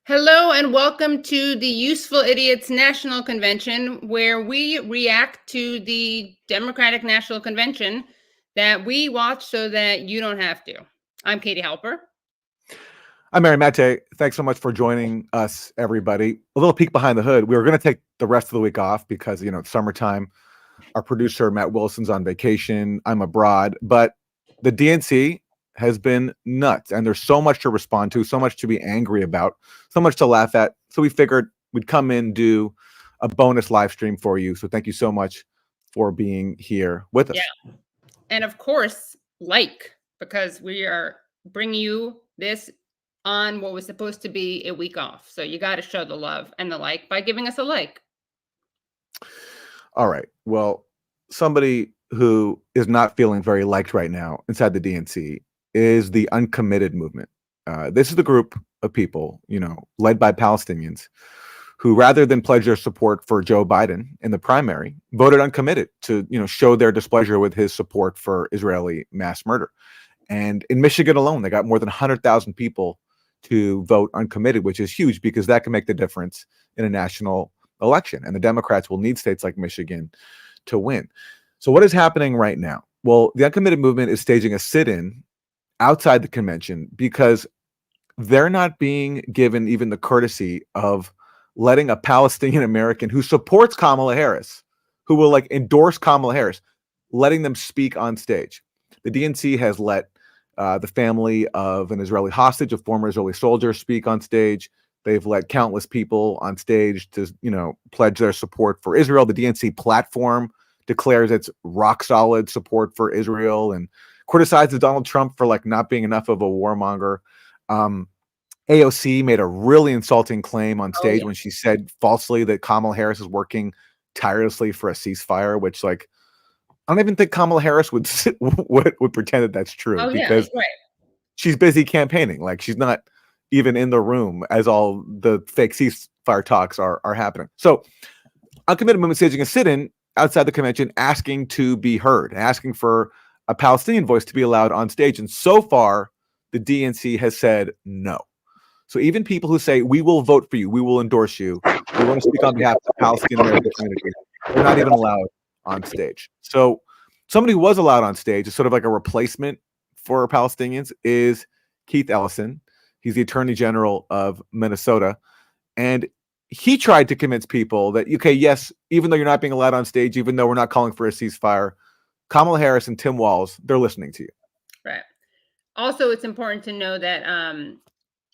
Hello and welcome to the Useful Idiots National Convention, where we react to the Democratic National Convention that we watch so that you don't have to. I'm Katie Halper. I'm Aaron Maté. Thanks so much for joining us, everybody. A little peek behind the hood. We were going to take the rest of the week off because, it's summertime. Our producer, Matt Wilson's on vacation. I'm abroad. But the DNC has been nuts, and there's so much to respond to, so much to be angry about, so much to laugh at. So we figured we'd come in, do a bonus live stream for you. So thank you so much for being here with us. Yeah. And of course, because we are bringing you this on what was supposed to be a week off. So you got to show the love and the like by giving us a like. All right. Well, somebody who is not feeling very liked right now inside the DNC is the uncommitted movement. This is the group of people, led by Palestinians, who rather than pledge their support for Joe Biden in the primary, voted uncommitted to, show their displeasure with his support for Israeli mass murder. And in Michigan alone, they got more than 100,000 people to vote uncommitted, which is huge because that can make the difference in a national election. And the Democrats will need states like Michigan to win. So what is happening right now? Well, the uncommitted movement is staging a sit-in outside the convention because they're not being given even the courtesy of letting a Palestinian American who supports Kamala Harris, who will endorse Kamala Harris, letting them speak on stage. The DNC has let the family of an Israeli hostage, a former Israeli soldier, speak on stage. They've let countless people on stage to, pledge their support for Israel. The DNC platform declares its rock solid support for Israel and criticizes Donald Trump for not being enough of a warmonger. AOC made a really insulting claim on stage when she said falsely that Kamala Harris is working tirelessly for a ceasefire, which I don't even think Kamala Harris would pretend that that's true because she's busy campaigning. She's not even in the room as all the fake ceasefire talks are happening. So uncommitted movement staging a sit-in outside the convention, asking to be heard, asking for a Palestinian voice to be allowed on stage. And so far, the DNC has said no. So even people who say, we will vote for you, we will endorse you, we want to speak on behalf of the Palestinian American community, they're not even allowed on stage. So somebody who was allowed on stage is sort of like a replacement for Palestinians is Keith Ellison. He's the Attorney General of Minnesota. And he tried to convince people that, okay, yes, even though you're not being allowed on stage, even though we're not calling for a ceasefire, Kamala Harris and Tim Walz, they're listening to you. Right. Also, it's important to know that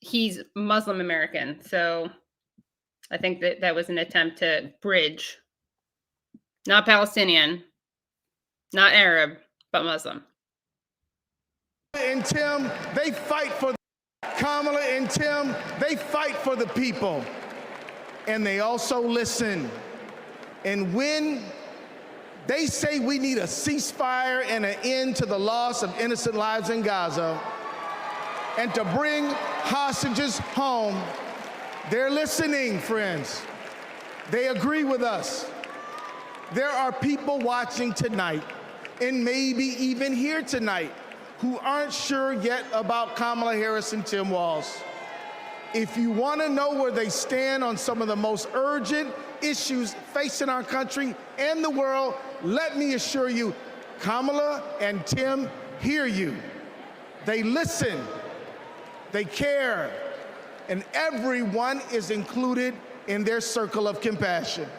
he's Muslim American. So I think that was an attempt to bridge, not Palestinian, not Arab, but Muslim. And Tim, they fight for Kamala and Tim, they fight for the people. And they also listen. And when they say we need a ceasefire and an end to the loss of innocent lives in Gaza and to bring hostages home, they're listening, friends. They agree with us. There are people watching tonight and maybe even here tonight who aren't sure yet about Kamala Harris and Tim Walz. If you want to know where they stand on some of the most urgent issues facing our country and the world, let me assure you, Kamala and Tim hear you. They listen, they care, and everyone is included in their circle of compassion.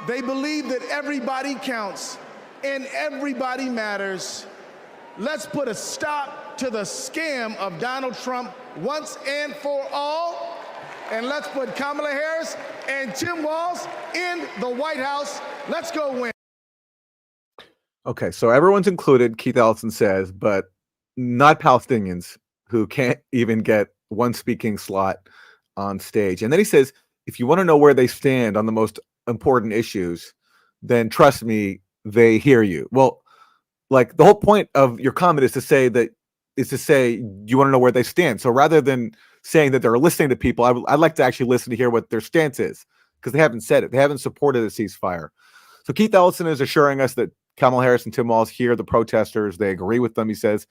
They believe that everybody counts and everybody matters. Let's put a stop to the scam of Donald Trump once and for all. And let's put Kamala Harris and Tim Walz in the White House. Let's go win. Okay, so everyone's included, Keith Ellison says, but not Palestinians who can't even get one speaking slot on stage. And then he says, if you want to know where they stand on the most important issues, then trust me, they hear you. Well, the whole point of your comment is to say you want to know where they stand. So rather than saying that they're listening to people, I'd like to actually listen to hear what their stance is, because they haven't said it. They haven't supported a ceasefire. So Keith Ellison is assuring us that Kamala Harris and Tim Walz hear the protesters. They agree with them, he says.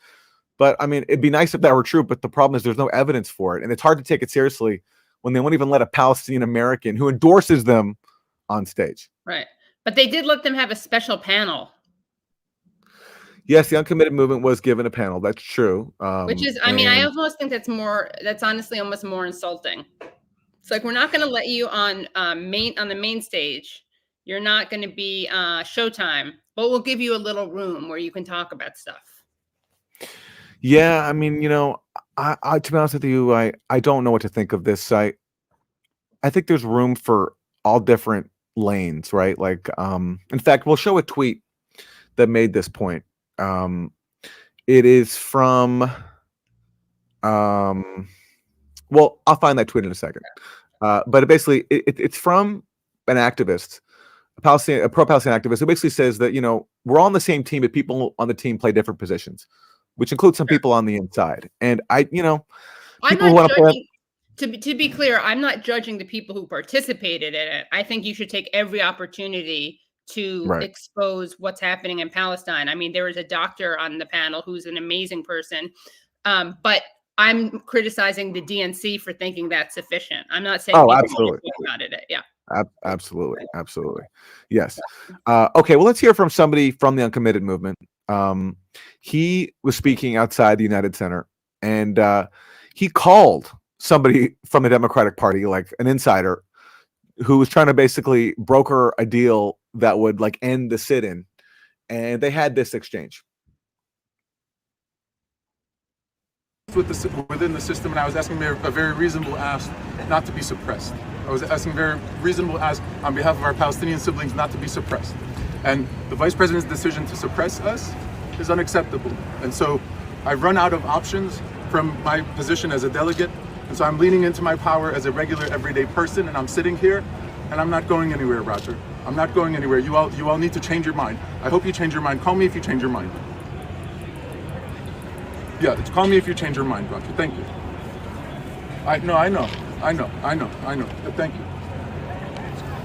But I mean, it'd be nice if that were true. But the problem is there's no evidence for it, and it's hard to take it seriously when they won't even let a Palestinian American who endorses them on stage. Right. But they did let them have a special panel. Yes, the uncommitted movement was given a panel. That's true. Which is, I mean, I almost think that's honestly almost more insulting. It's like, we're not going to let you on the main stage. You're not going to be Showtime, but we'll give you a little room where you can talk about stuff. Yeah, I mean, I to be honest with you, I don't know what to think of this. I think there's room for all different lanes, right? Like, in fact, we'll show a tweet that made this point. It is from, well, I'll find that tweet in a second. But it's from an activist, a pro-Palestinian activist, who basically says that, we're all on the same team, but people on the team play different positions, which includes some people on the inside. And I'm people not who want to play. To be clear, I'm not judging the people who participated in it. I think you should take every opportunity to expose what's happening in Palestine. I mean, there was a doctor on the panel who's an amazing person, but I'm criticizing the DNC for thinking that's sufficient. I'm not saying absolutely about it. Yeah, absolutely, yes. Okay, well, let's hear from somebody from the uncommitted movement. He was speaking outside the United Center, and he called somebody from the Democratic Party, like an insider, who was trying to basically broker a deal that would like end the sit-in, and they had this exchange within the system, and I was asking a very reasonable ask not to be suppressed. I was asking a very reasonable ask on behalf of our Palestinian siblings not to be suppressed, and the vice president's decision to suppress us is unacceptable. And so I've run out of options from my position as a delegate, and so I'm leaning into my power as a regular everyday person, and I'm sitting here and I'm not going anywhere, Roger. I'm not going anywhere. You all need to change your mind. I hope you change your mind. Call me if you change your mind. Yeah, call me if you change your mind, Roger. Thank you. I know. Thank you.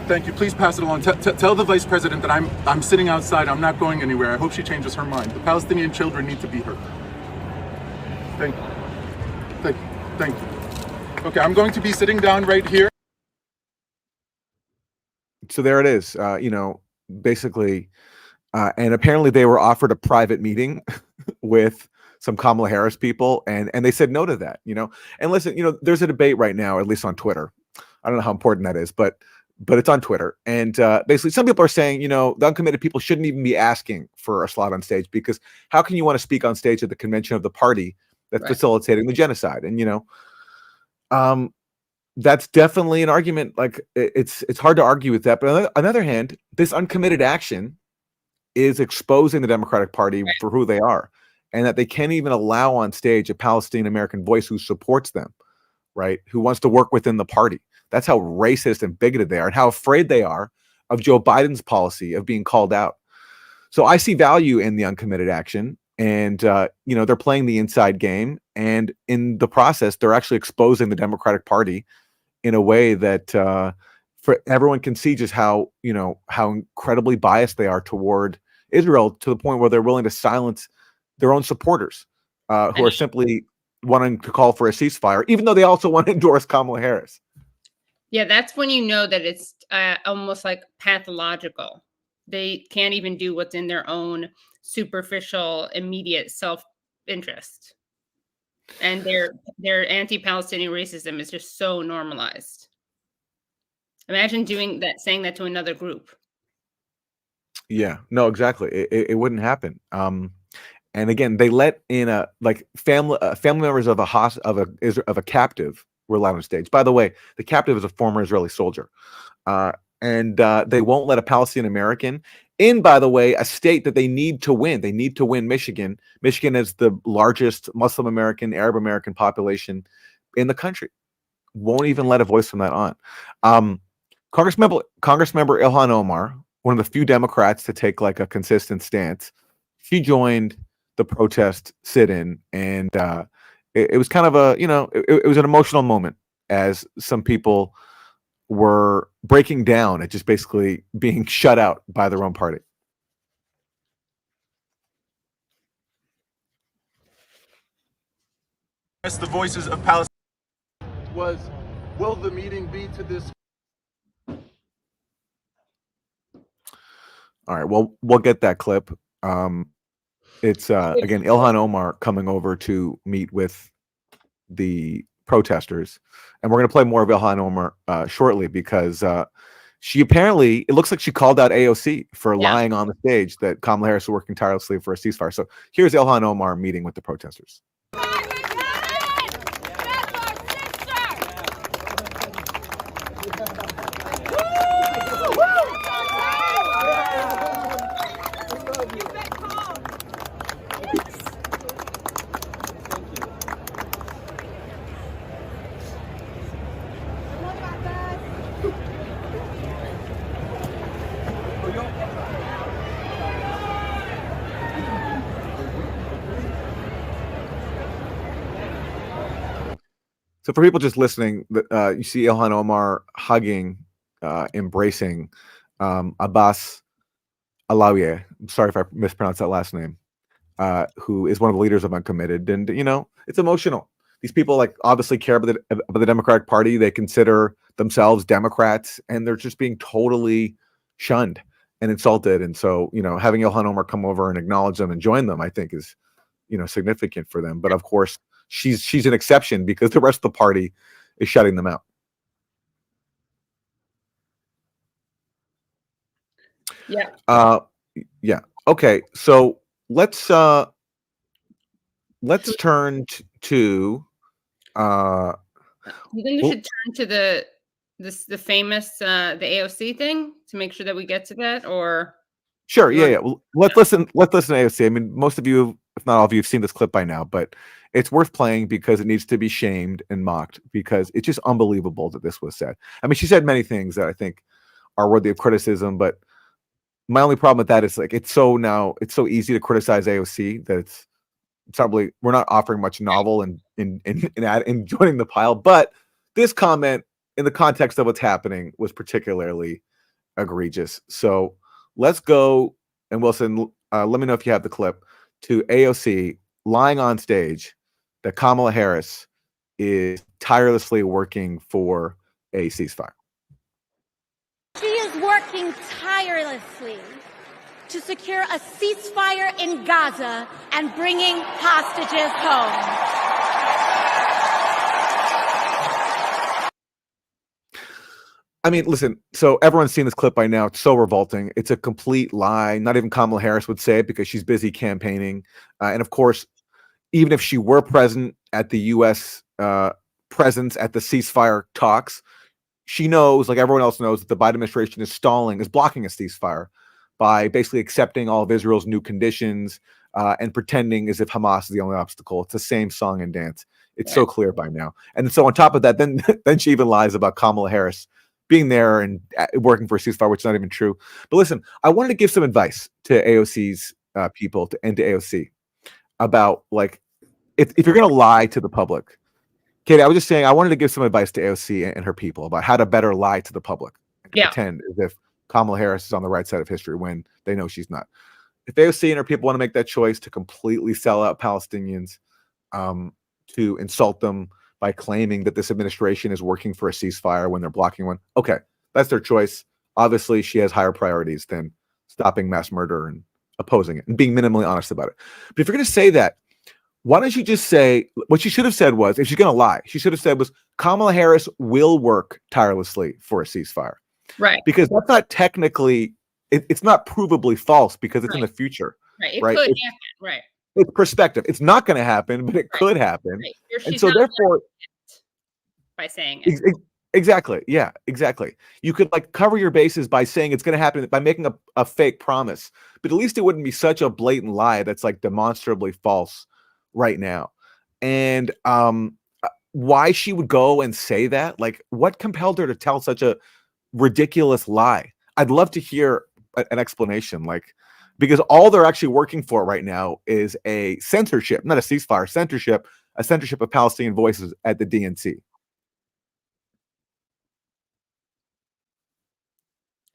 Thank you. Please pass it along. Tell the vice president that I'm sitting outside. I'm not going anywhere. I hope she changes her mind. The Palestinian children need to be heard. Thank you. Thank you. Okay, I'm going to be sitting down right here. So there it is, basically, and apparently they were offered a private meeting with some Kamala Harris people, and they said no to that, And listen, there's a debate right now, at least on Twitter. I don't know how important that is, but it's on Twitter. And basically some people are saying, the uncommitted people shouldn't even be asking for a slot on stage, because how can you want to speak on stage at the convention of the party that's facilitating the genocide? And, that's definitely an argument. Like, it's hard to argue with that. But on the other hand, this uncommitted action is exposing the Democratic Party for who they are, and that they can't even allow on stage a Palestinian American voice who supports them, right? Who wants to work within the party. That's how racist and bigoted they are, and how afraid they are of Joe Biden's policy of being called out. So I see value in the uncommitted action, and they're playing the inside game, and in the process, they're actually exposing the Democratic Party in a way that for everyone can see just how incredibly biased they are toward Israel, to the point where they're willing to silence their own supporters who are simply wanting to call for a ceasefire, even though they also want to endorse Kamala Harris. Yeah, that's when you know that it's almost like pathological. They can't even do what's in their own superficial, immediate self-interest. And their anti-Palestinian racism is just so normalized. Imagine saying that to another group. Yeah, no, exactly. It wouldn't happen. And again, they let in family members of a captive were allowed on stage. By the way, the captive is a former Israeli soldier, and they won't let a Palestinian American in, by the way, a state that they need to win. They need to win Michigan. Michigan is the largest Muslim American, Arab American population in the country. Won't even let a voice from that on. Congressmember Ilhan Omar, one of the few Democrats to take like a consistent stance, she joined the protest sit-in, and it was kind of it was an emotional moment as some people were breaking down at just basically being shut out by their own party. the voices of Palestine was, will the meeting be to this? All right, well, we'll get that clip. It's again Ilhan Omar coming over to meet with the protesters, and we're going to play more of Ilhan Omar shortly because she apparently, it looks like she called out AOC for lying on the stage that Kamala Harris was working tirelessly for a ceasefire. So here's Ilhan Omar meeting with the protesters. So for people just listening, you see Ilhan Omar hugging, embracing Abbas Alawieh. I'm sorry if I mispronounced that last name, who is one of the leaders of Uncommitted. And, you know, it's emotional. These people like obviously care about the Democratic Party. They consider themselves Democrats, and they're just being totally shunned and insulted. And so, you know, having Ilhan Omar come over and acknowledge them and join them, I think is, you know, significant for them. But of course, she's an exception because the rest of the party is shutting them out. Yeah. Yeah. Okay. So let's turn to You think we should turn to the famous the AOC thing to make sure that we get to that, or sure, yeah. Well, let's listen to AOC. I mean, most of you, if not all of you, have seen this clip by now, but it's worth playing because it needs to be shamed and mocked because it's just unbelievable that this was said. I mean, she said many things that I think are worthy of criticism, but my only problem with that is like it's so easy to criticize AOC that it's probably we're not offering much novel in joining the pile. But this comment in the context of what's happening was particularly egregious. So let's go, and Wilson, let me know if you have the clip, to AOC lying on stage that Kamala Harris is tirelessly working for a ceasefire. She is working tirelessly to secure a ceasefire in Gaza and bringing hostages home. I mean, listen, so everyone's seen this clip by now. It's so revolting. It's a complete lie. Not even Kamala Harris would say it because she's busy campaigning. And of course, even if she were present at the U.S. Presence at the ceasefire talks, she knows, like everyone else knows, that the Biden administration is blocking a ceasefire by basically accepting all of Israel's new conditions and pretending as if Hamas is the only obstacle. It's the same song and dance. It's so clear by now. And so on top of that, then she even lies about Kamala Harris being there and working for a ceasefire, which is not even true. But listen, I wanted to give some advice to AOC's people and to AOC about, like, if you're going to lie to the public. Katie, I was just saying, I wanted to give some advice to AOC and her people about how to better lie to the public. Pretend as if Kamala Harris is on the right side of history when they know she's not. If AOC and her people want to make that choice to completely sell out Palestinians, to insult them by claiming that this administration is working for a ceasefire when they're blocking one, okay, that's their choice. Obviously, she has higher priorities than stopping mass murder and opposing it and being minimally honest about it. But if you're going to say that, why don't you just say what she should have said was, if she's going to lie, she should have said was Kamala Harris will work tirelessly for a ceasefire. Right. Because that's not technically, it's not provably false because it's in the future. Right. It could happen. Right. It's perspective. It's not going to happen, but it could happen. Right. And so therefore, by saying it. Exactly. Yeah, exactly. You could like cover your bases by saying it's going to happen by making a fake promise, but at least it wouldn't be such a blatant lie that's like demonstrably false right now. And why she would go and say that, like what compelled her to tell such a ridiculous lie? I'd love to hear an explanation, like, because all they're actually working for right now is a censorship, not a ceasefire, a censorship of Palestinian voices at the DNC.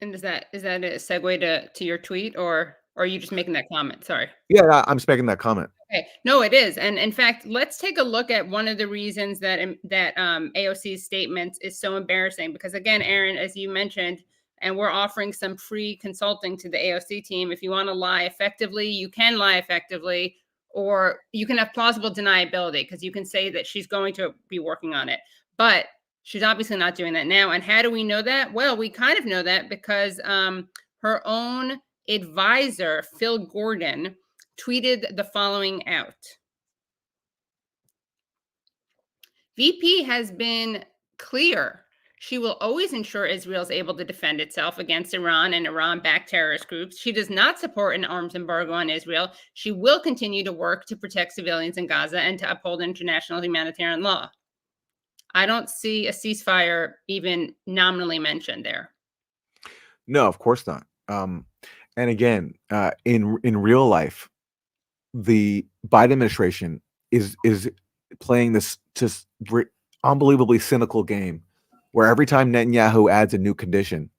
And is that a segue to your tweet, or are you just making that comment? Sorry. Yeah, I'm just making that comment. Okay. No, it is. And in fact, let's take a look at one of the reasons that AOC's statement is so embarrassing. Because again, Aaron, as you mentioned, and we're offering some free consulting to the AOC team. If you want to lie effectively, you can lie effectively, or you can have plausible deniability because you can say that she's going to be working on it. But she's obviously not doing that now. And how do we know that? Well, we kind of know that because her own advisor, Phil Gordon, tweeted the following out. VP has been clear. She will always ensure Israel is able to defend itself against Iran and Iran-backed terrorist groups. She does not support an arms embargo on Israel. She will continue to work to protect civilians in Gaza and to uphold international humanitarian law. I don't see a ceasefire even nominally mentioned there. No, of course not. And again, in real life, the Biden administration is playing this just unbelievably cynical game where every time Netanyahu adds a new condition,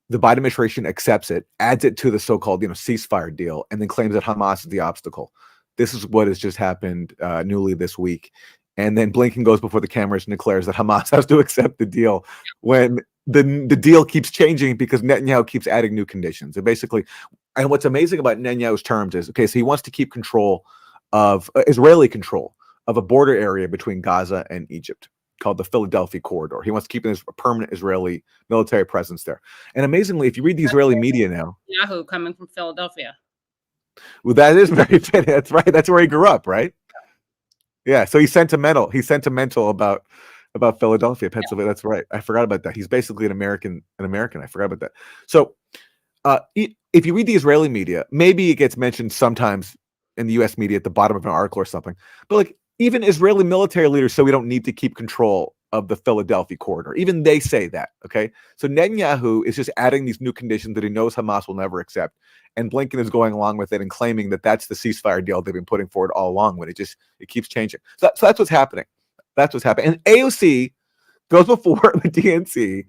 the Biden administration accepts it, adds it to the so-called ceasefire deal, and then claims that Hamas is the obstacle. This is what has just happened newly this week. And then Blinken goes before the cameras and declares that Hamas has to accept the deal when the deal keeps changing because Netanyahu keeps adding new conditions. And what's amazing about Netanyahu's terms is, okay, so he wants to keep control of Israeli control of a border area between Gaza and Egypt called the Philadelphia Corridor. He wants to keep a permanent Israeli military presence there. And amazingly, if you read the Israeli media now, Yahoo coming from Philadelphia. Well, that is very fitting. That's right. That's where he grew up, right? Yeah. So he's sentimental. He's sentimental about Philadelphia, Pennsylvania. Yeah. That's right. I forgot about that. He's basically an American. I forgot about that. So if you read the Israeli media, maybe it gets mentioned sometimes in the U.S. media at the bottom of an article or something. But like even Israeli military leaders say we don't need to keep control of the Philadelphia corridor. Even they say that. Okay. So Netanyahu is just adding these new conditions that he knows Hamas will never accept. And Blinken is going along with it and claiming that that's the ceasefire deal they've been putting forward all along. When it keeps changing. So that's what's happening. That's what's happening. And AOC goes before the DNC,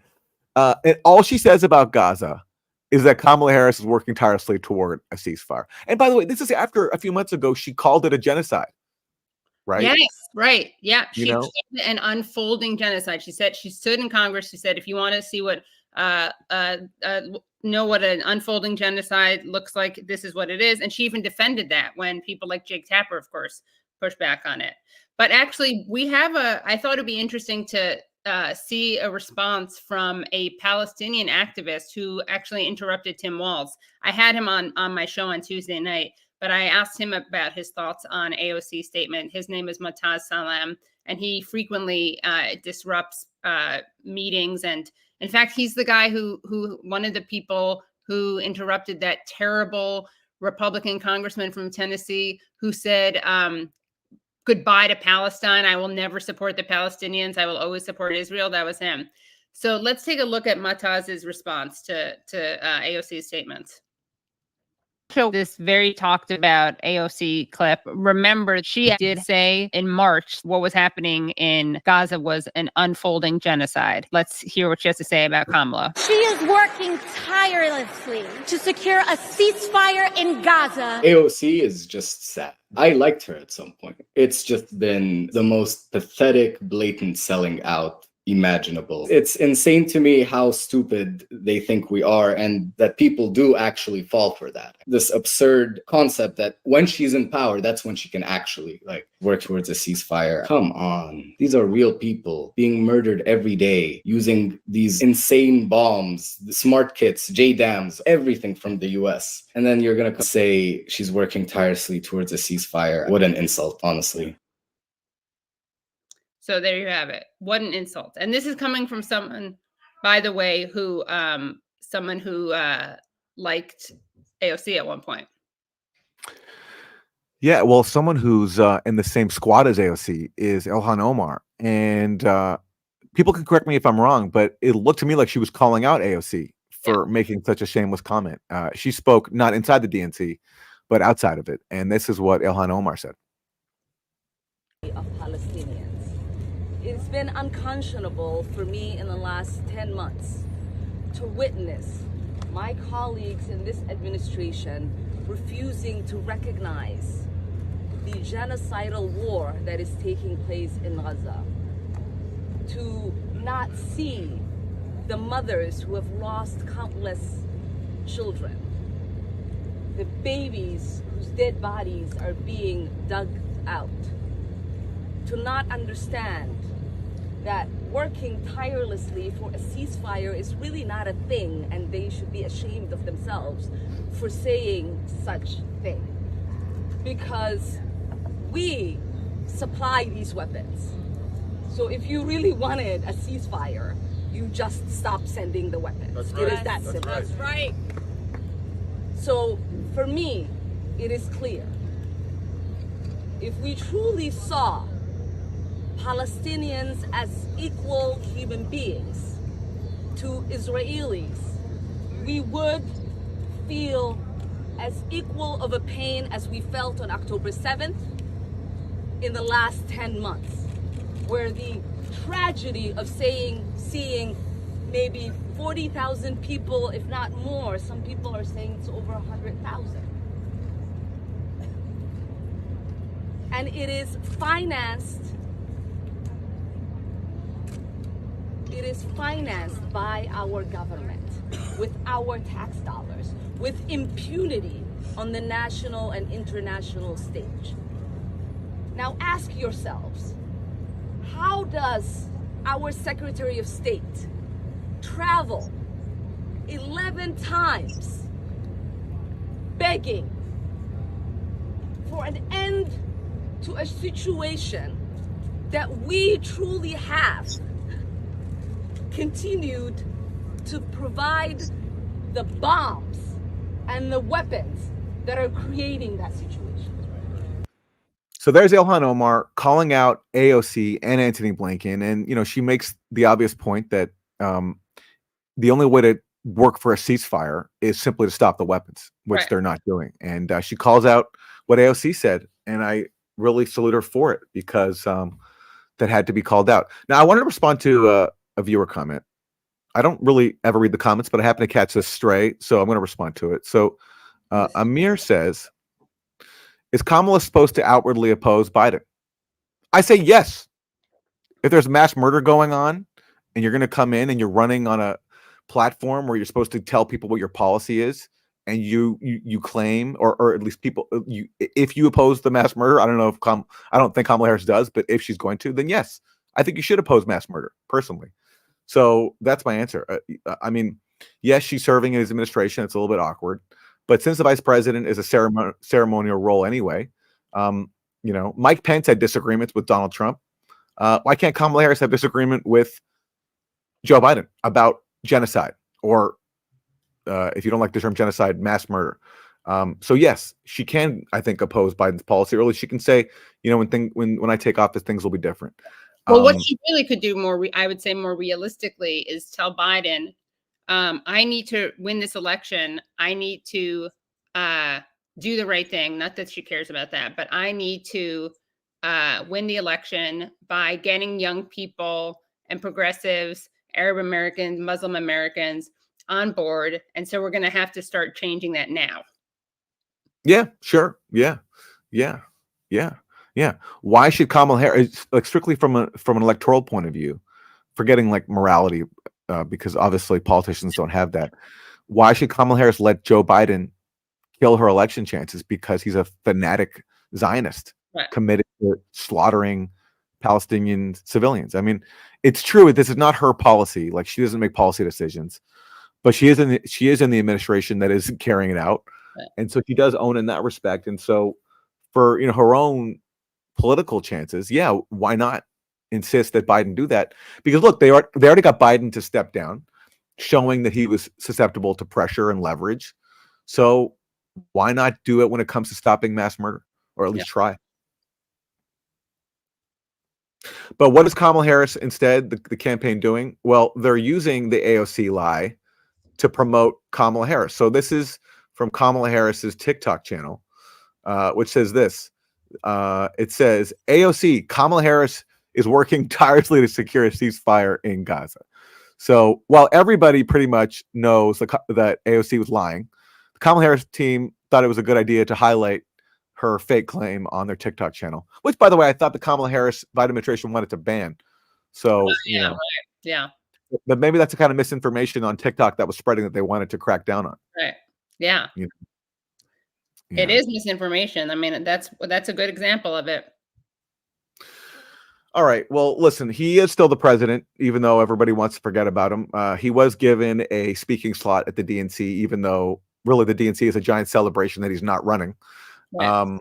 and all she says about Gaza is that Kamala Harris is working tirelessly toward a ceasefire. And by the way, this is after a few months ago she called it a genocide. Right? Yes, right. Yeah. She called it an unfolding genocide. She said, she stood in Congress. She said, if you want to see what know what an unfolding genocide looks like, this is what it is. And she even defended that when people like Jake Tapper, of course, pushed back on it. But actually, I thought it'd be interesting to see a response from a Palestinian activist who actually interrupted Tim Walz. I had him on my show on Tuesday night, but I asked him about his thoughts on AOC's statement. His name is Mataz Salam, and he frequently disrupts meetings. And in fact, he's the guy who one of the people who interrupted that terrible Republican congressman from Tennessee who said, goodbye to Palestine. I will never support the Palestinians. I will always support Israel. That was him. So let's take a look at Mataz's response to AOC's statements. So this very talked about AOC clip. Remember, she did say in March what was happening in Gaza was an unfolding genocide. Let's hear what she has to say about Kamala. She is working tirelessly to secure a ceasefire in Gaza. AOC is just sad. I liked her at some point. It's just been the most pathetic, blatant selling out imaginable. It's insane to me how stupid they think we are and that people do actually fall for that. This absurd concept that when she's in power, that's when she can actually work towards a ceasefire. Come on. These are real people being murdered every day using these insane bombs, the smart kits, JDAMs, everything from the US. And then you're going to say she's working tirelessly towards a ceasefire. What an insult, honestly. So there you have it. What an insult. And this is coming from someone, by the way, who liked AOC at one point. Yeah, well, someone who's in the same squad as AOC is Ilhan Omar. And people can correct me if I'm wrong, but it looked to me like she was calling out AOC for making such a shameless comment. She spoke not inside the DNC, but outside of it. And this is what Ilhan Omar said. Of Palestinians. It's been unconscionable for me in the last 10 months to witness my colleagues in this administration refusing to recognize the genocidal war that is taking place in Gaza, to not see the mothers who have lost countless children, the babies whose dead bodies are being dug out, to not understand that working tirelessly for a ceasefire is really not a thing, and they should be ashamed of themselves for saying such thing. Because we supply these weapons. So if you really wanted a ceasefire, you just stop sending the weapons. That's It right. is that That's simple. right. That's right. So for me, it is clear. If we truly saw Palestinians as equal human beings to Israelis, we would feel as equal of a pain as we felt on October 7th in the last 10 months, where the tragedy of seeing maybe 40,000 people, if not more, some people are saying it's over 100,000. And it is financed by our government, with our tax dollars, with impunity on the national and international stage. Now ask yourselves, how does our Secretary of State travel 11 times begging for an end to a situation that we truly have continued to provide the bombs and the weapons that are creating that situation? So there's Ilhan Omar calling out AOC and Antony Blinken, and she makes the obvious point that the only way to work for a ceasefire is simply to stop the weapons, which Right. they're not doing. And she calls out what AOC said, and I really salute her for it, because that had to be called out. Now, I wanted to respond to a viewer comment. I don't really ever read the comments, but I happen to catch this stray, so I'm going to respond to it. So Amir says, is Kamala supposed to outwardly oppose Biden? I say yes. If there's mass murder going on and you're going to come in and you're running on a platform where you're supposed to tell people what your policy is, and you claim, or at least people, if you oppose the mass murder, I don't know if I don't think Kamala Harris does, but if she's going to, then yes, I think you should oppose mass murder personally. So that's my answer. I mean, yes, she's serving in his administration. It's a little bit awkward, but since the vice president is a ceremonial role anyway, Mike Pence had disagreements with Donald Trump. Why can't Kamala Harris have disagreement with Joe Biden about genocide, or if you don't like the term genocide, mass murder? So yes, she can, I think, oppose Biden's policy, or at least she can say, when I take office, things will be different. Well, what she really could do I would say more realistically, is tell Biden, I need to win this election. I need to do the right thing. Not that she cares about that, but I need to win the election by getting young people and progressives, Arab Americans, Muslim Americans on board. And so we're going to have to start changing that now. Yeah, sure. Yeah. Why should Kamala Harris, like strictly from an electoral point of view, forgetting like morality, because obviously politicians don't have that. Why should Kamala Harris let Joe Biden kill her election chances? Because he's a fanatic Zionist, Right. committed to slaughtering Palestinian civilians. I mean, it's true. This is not her policy. Like, she doesn't make policy decisions, but she is in the administration that is carrying it out. Right. And so she does own in that respect. And so for, her own political chances, yeah, why not insist that Biden do that? Because look, they already got Biden to step down, showing that he was susceptible to pressure and leverage. So why not do it when it comes to stopping mass murder, or at least try? But what is Kamala Harris instead, the campaign, doing? Well, they're using the AOC lie to promote Kamala Harris. So this is from Kamala Harris's TikTok channel, which says this. It says, AOC, Kamala Harris is working tirelessly to secure a ceasefire in Gaza. So while everybody pretty much knows that AOC was lying, the Kamala Harris team thought it was a good idea to highlight her fake claim on their TikTok channel, which, by the way, I thought the Kamala Harris Biden administration wanted to ban. So, you know, Right. Yeah. but maybe that's the kind of misinformation on TikTok that was spreading that they wanted to crack down on. Right. Yeah. You It Yeah. is misinformation. I mean, that's a good example of it. All right. Well, listen, he is still the president, even though everybody wants to forget about him. He was given a speaking slot at the DNC, even though really the DNC is a giant celebration that he's not running. Right.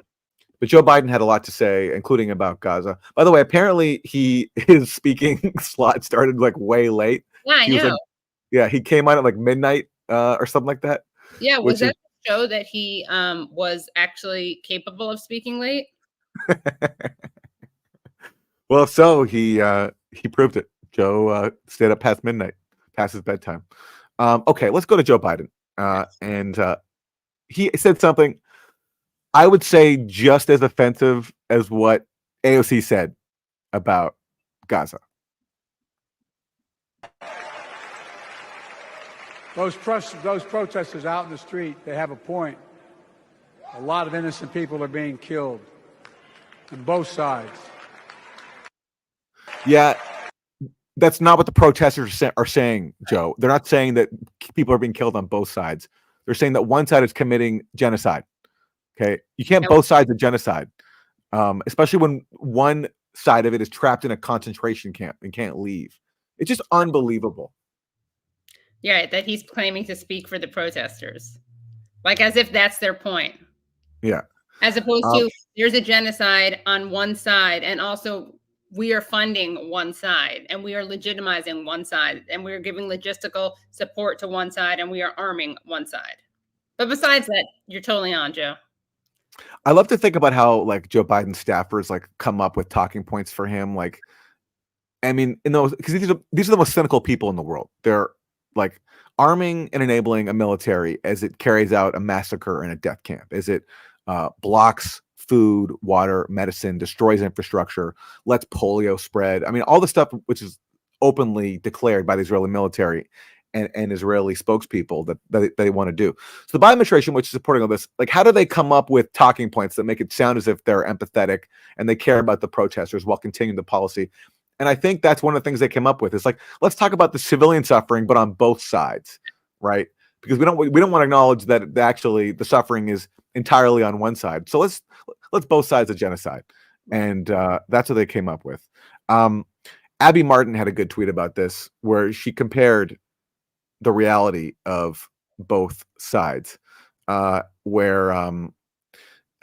But Joe Biden had a lot to say, including about Gaza. By the way, apparently his speaking slot started like way late. Yeah, I He was know. like, yeah, he came on at like midnight or something like that. Yeah, which was that to show that he was actually capable of speaking late? Well, if so, he proved it. Joe stayed up past midnight, past his bedtime. Okay, let's go to Joe Biden. And he said something I would say just as offensive as what AOC said about Gaza. Those protesters out in the street, they have a point. A lot of innocent people are being killed on both sides. Yeah, that's not what the protesters are saying, Joe. They're not saying that people are being killed on both sides. They're saying that one side is committing genocide. Okay, you can't both sides of genocide, especially when one side of it is trapped in a concentration camp and can't leave. It's just unbelievable. Yeah, that he's claiming to speak for the protesters, like as if that's their point. Yeah, as opposed to there's a genocide on one side, and also we are funding one side, and we are legitimizing one side, and we are giving logistical support to one side, and we are arming one side. But besides that, you're totally on, Joe. I love to think about how like Joe Biden's staffers like come up with talking points for him. Like, I mean, in those, because these are the most cynical people in the world. They're like arming and enabling a military as it carries out a massacre in a death camp, as it blocks food, water, medicine, destroys infrastructure, lets polio spread. I mean, all the stuff which is openly declared by the Israeli military and Israeli spokespeople that they want to do. So the Biden administration, which is supporting all this, like, how do they come up with talking points that make it sound as if they're empathetic and they care about the protesters while continuing the policy? And I think that's one of the things they came up with. Is like, let's talk about the civilian suffering, but on both sides, right? Because we don't want to acknowledge that actually the suffering is entirely on one side. So let's both sides of genocide, and that's what they came up with. Abby Martin had a good tweet about this, where she compared the reality of both sides, and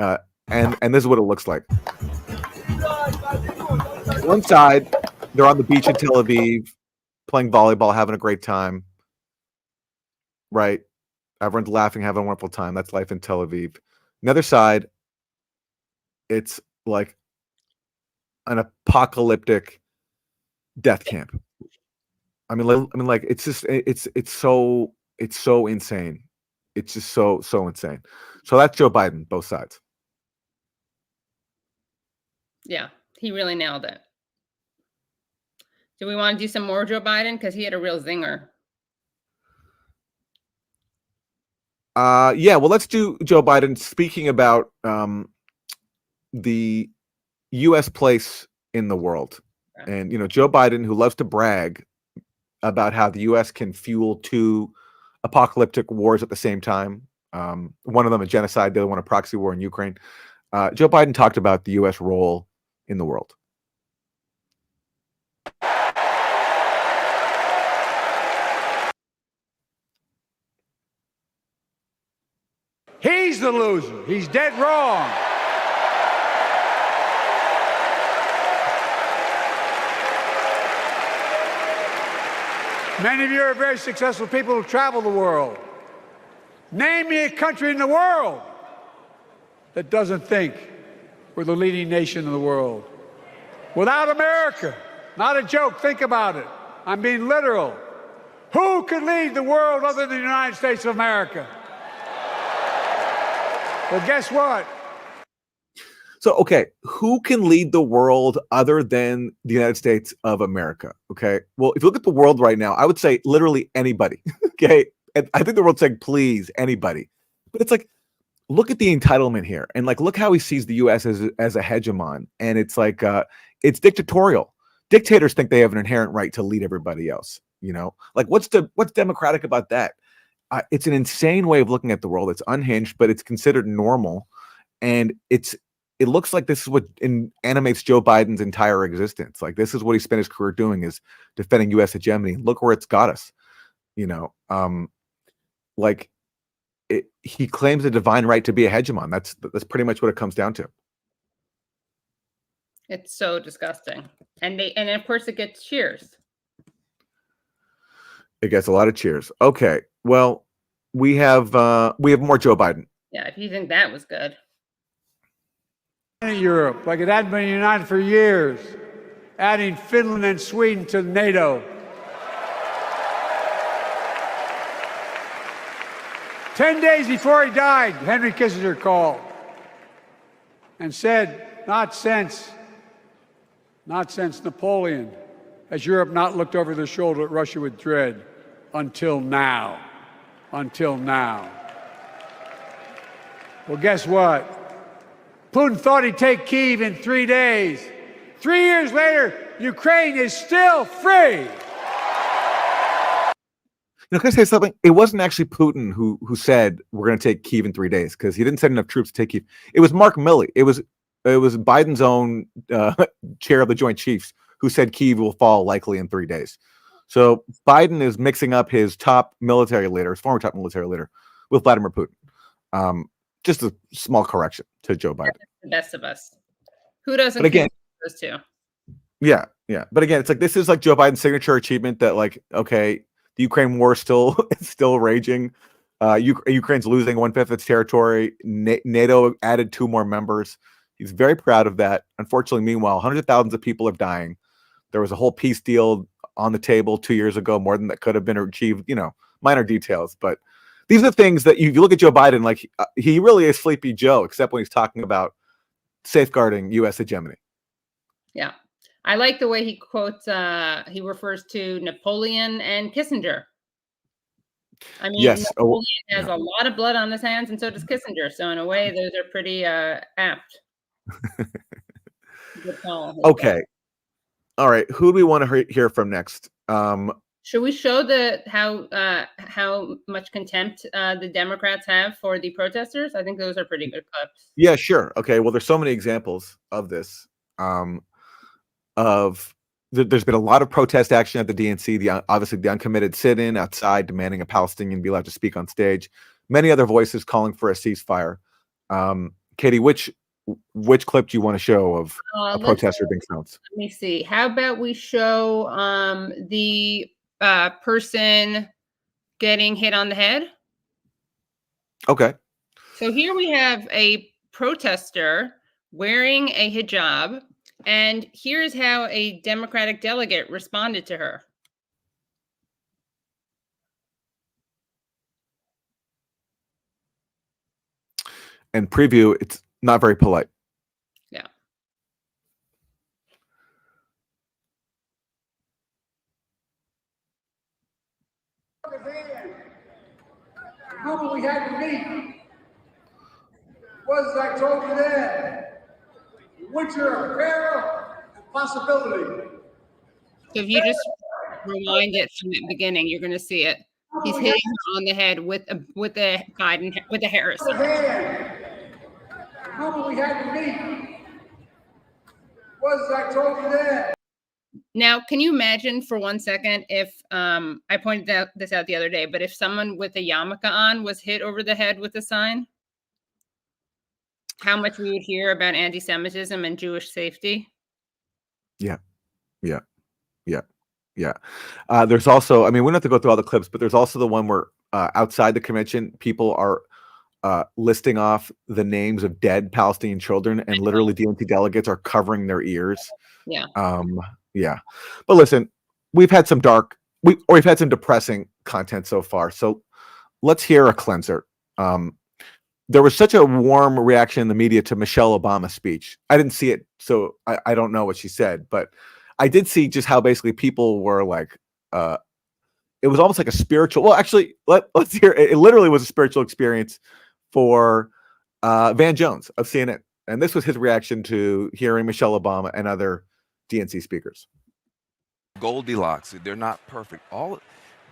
this is what it looks like. One side, they're on the beach in Tel Aviv, playing volleyball, having a great time, right? Everyone's laughing, having a wonderful time. That's life in Tel Aviv. The other side, it's like an apocalyptic death camp. I mean, like it's just it's so insane. It's just so insane. So that's Joe Biden, both sides. Yeah, he really nailed it. Do we want to do some more Joe Biden? Because he had a real zinger. Yeah, well, let's do Joe Biden speaking about the U.S. place in the world. And, you know, Joe Biden, who loves to brag about how the U.S. can fuel two apocalyptic wars at the same time. One of them a genocide, the other one a proxy war in Ukraine. Joe Biden talked about the U.S. role in the world. He's the loser. He's dead wrong. Many of you are very successful people who travel the world. Name me a country in the world that doesn't think we're the leading nation in the world. Without America, not a joke, think about it. I'm being literal. Who could lead the world other than the United States of America? Well, guess what? So, okay, who can lead the world other than the United States of America? Okay, well, if you look at the world right now, I would say literally anybody. Okay, and I think the world's saying, please, anybody. But it's like, look at the entitlement here, and like look how he sees the U.S. as a hegemon, and it's like it's dictatorial. Dictators think they have an inherent right to lead everybody else. You know, like what's democratic about that? It's an insane way of looking at the world. It's unhinged, but it's considered normal, and it looks like this is what animates Joe Biden's entire existence. Like this is what he spent his career doing, is defending U.S. hegemony. Look where it's got us. You know, he claims a divine right to be a hegemon. That's pretty much what it comes down to. It's so disgusting, and of course it gets cheers. It gets a lot of cheers. Okay, well, we have more Joe Biden. Yeah, if you think that was good. Europe, like it had been united for years, adding Finland and Sweden to NATO. 10 days before he died, Henry Kissinger called and said, not since Napoleon has Europe not looked over their shoulder at Russia with dread until now. Until now. Well, guess what? Putin thought he'd take Kyiv in 3 days. 3 years later, Ukraine is still free. You know, can I say something? It wasn't actually Putin who said we're going to take Kyiv in 3 days, because he didn't send enough troops to take Kyiv. It was Mark Milley. It was Biden's own chair of the Joint Chiefs who said Kyiv will fall likely in 3 days. So Biden is mixing up his top military leader, his former top military leader, with Vladimir Putin. Just a small correction to Joe Biden. The best of us. Who doesn't? But again, those two. Yeah. But again, it's like this is like Joe Biden's signature achievement that, like, okay, the Ukraine war is still raging. Ukraine's losing 1/5 its territory. NATO added 2 more members. He's very proud of that. Unfortunately, meanwhile, hundreds of thousands of people are dying. There was a whole peace deal on the table 2 years ago, more than that could have been achieved. You know, minor details, but these are things that you look at Joe Biden, like he really is Sleepy Joe, except when he's talking about safeguarding U.S. hegemony. Yeah. I like the way he quotes, he refers to Napoleon and Kissinger. I mean, yes. Napoleon has a lot of blood on his hands, and so does Kissinger. So in a way, those are pretty apt. Okay. All right. Who do we want to hear from next? Should we show how much contempt the Democrats have for the protesters? I think those are pretty good clips. Yeah, sure. Okay. Well, there's so many examples of this. There's been a lot of protest action at the DNC. Obviously, the uncommitted sit-in outside demanding a Palestinian be allowed to speak on stage. Many other voices calling for a ceasefire. Katie, which clip do you want to show of a protester being silenced? Let me see. How about we show the person getting hit on the head? Okay. So here we have a protester wearing a hijab, and here's how a Democratic delegate responded to her. And preview, it's not very polite. Yeah. The moment we had to meet was, I told you then, winter of peril and possibility. So if you just rewind it from the beginning, you're going to see it. He's hitting her on the head with a Harris. The moment we had to meet was, I told you then. Now, can you imagine for 1 second if I pointed this out the other day, but if someone with a yarmulke on was hit over the head with a sign, how much we would hear about anti-Semitism and Jewish safety? Yeah. There's also, I mean, we don't have to go through all the clips, but there's also the one where outside the convention, people are listing off the names of dead Palestinian children, and literally DNC delegates are covering their ears. Yeah. Yeah. But listen, we've had some we've had some depressing content so far. So let's hear a cleanser. There was such a warm reaction in the media to Michelle Obama's speech. I didn't see it, so I don't know what she said, but I did see just how basically people were like, it was almost like a spiritual, well, actually, let's hear, it literally was a spiritual experience for Van Jones of CNN. And this was his reaction to hearing Michelle Obama and other DNC speakers. Goldilocks, they're not perfect.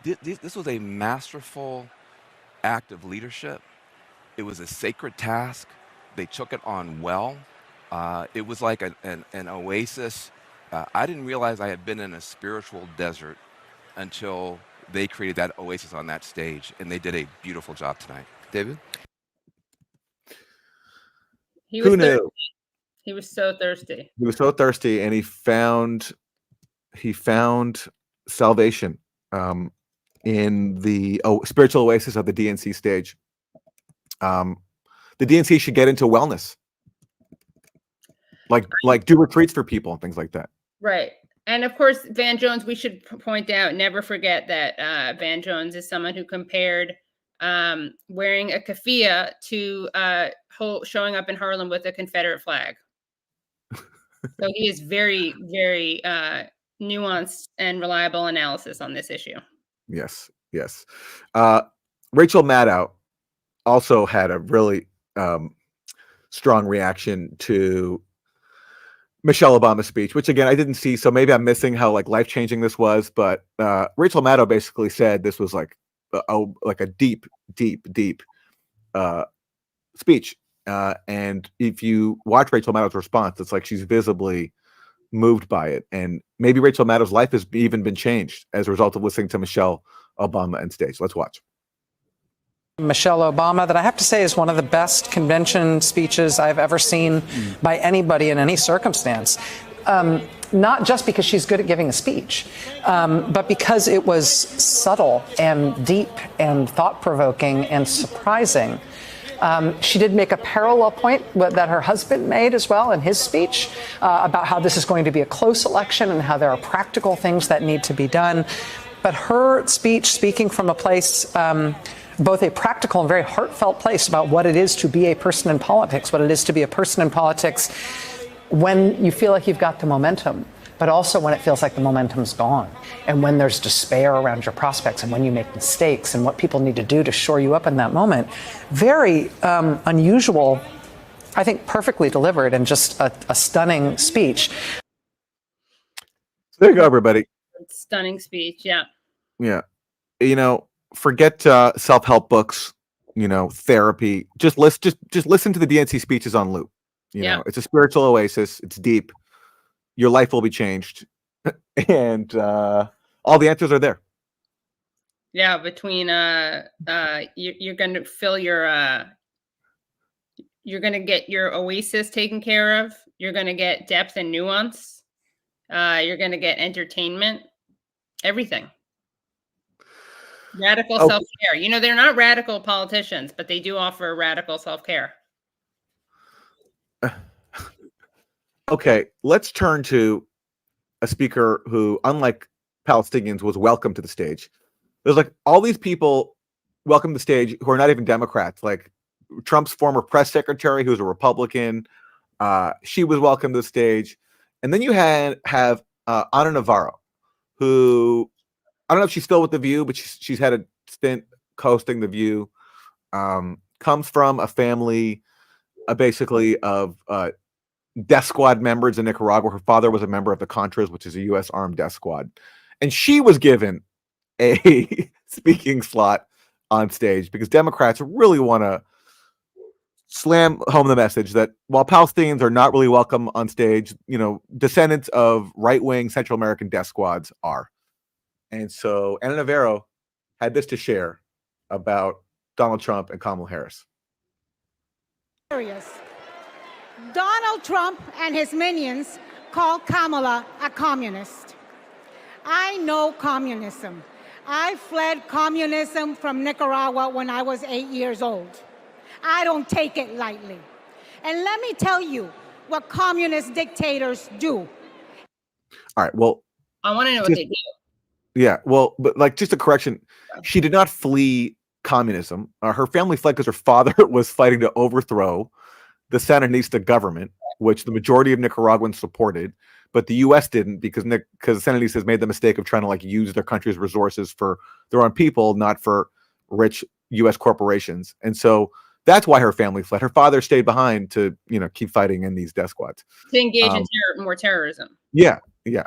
This was a masterful act of leadership. It was a sacred task. They took it on well. It was like an oasis. I didn't realize I had been in a spiritual desert until they created that oasis on that stage, and they did a beautiful job tonight. David? Who knew? Thirsty. He was so thirsty. He was so thirsty, and he found salvation in the spiritual oasis of the DNC stage. The DNC should get into wellness, like do retreats for people and things like that. Right. And of course, Van Jones, we should point out, never forget that Van Jones is someone who compared wearing a keffiyeh to showing up in Harlem with a Confederate flag. So he is very, very nuanced and reliable analysis on this issue. Yes. Rachel Maddow also had a really strong reaction to Michelle Obama's speech, which again I didn't see, so maybe I'm missing how life-changing this was. But Rachel Maddow basically said this was like a deep speech. And if you watch Rachel Maddow's response, it's like she's visibly moved by it. And maybe Rachel Maddow's life has even been changed as a result of listening to Michelle Obama on stage. Let's watch. Michelle Obama, that I have to say is one of the best convention speeches I've ever seen by anybody in any circumstance. Not just because she's good at giving a speech, but because it was subtle and deep and thought-provoking and surprising. She did make a parallel point that her husband made as well in his speech about how this is going to be a close election and how there are practical things that need to be done. But her speech, speaking from a place, both a practical and very heartfelt place about what it is to be a person in politics, what it is to be a person in politics when you feel like you've got the momentum, but also when it feels like the momentum's gone, and when there's despair around your prospects, and when you make mistakes, and what people need to do to shore you up in that moment. Very unusual, I think perfectly delivered, and just a stunning speech. There you go, everybody. Stunning speech, yeah. Yeah. Forget self-help books, therapy. Just listen to the DNC speeches on loop. It's a spiritual oasis. It's deep. Your life will be changed, and all the answers are there. Yeah, between you're going to fill your you're going to get your oasis taken care of. You're going to get depth and nuance. You're going to get entertainment. Everything. Radical self-care. They're not radical politicians, but they do offer radical self-care. Okay, let's turn to a speaker who, unlike Palestinians, was welcome to the stage. There's all these people welcome to the stage who are not even Democrats, like Trump's former press secretary, who's a Republican. She was welcome to the stage. And then you have Ana Navarro, who, I don't know if she's still with The View, but she's had a stint hosting The View. Comes from a family basically of death squad members in Nicaragua. Her father was a member of the Contras, which is a U.S. armed death squad. And she was given a speaking slot on stage because Democrats really want to slam home the message that while Palestinians are not really welcome on stage, descendants of right-wing Central American death squads are. And so Ana Navarro had this to share about Donald Trump and Kamala Harris. Donald Trump and his minions call Kamala a communist. I know communism. I fled communism from Nicaragua when I was 8 years old. I don't take it lightly. And let me tell you what communist dictators do. All right, well, I want to know what they do. Yeah, well, but just a correction, she did not flee communism. Her family fled because her father was fighting to overthrow the Sandinista government, which the majority of Nicaraguans supported, but the U.S. didn't because the Sandinistas made the mistake of trying to use their country's resources for their own people, not for rich U.S. corporations. And so That's why her family fled. Her father stayed behind to, keep fighting in these death squads. To engage in more terrorism. Yeah. I mean,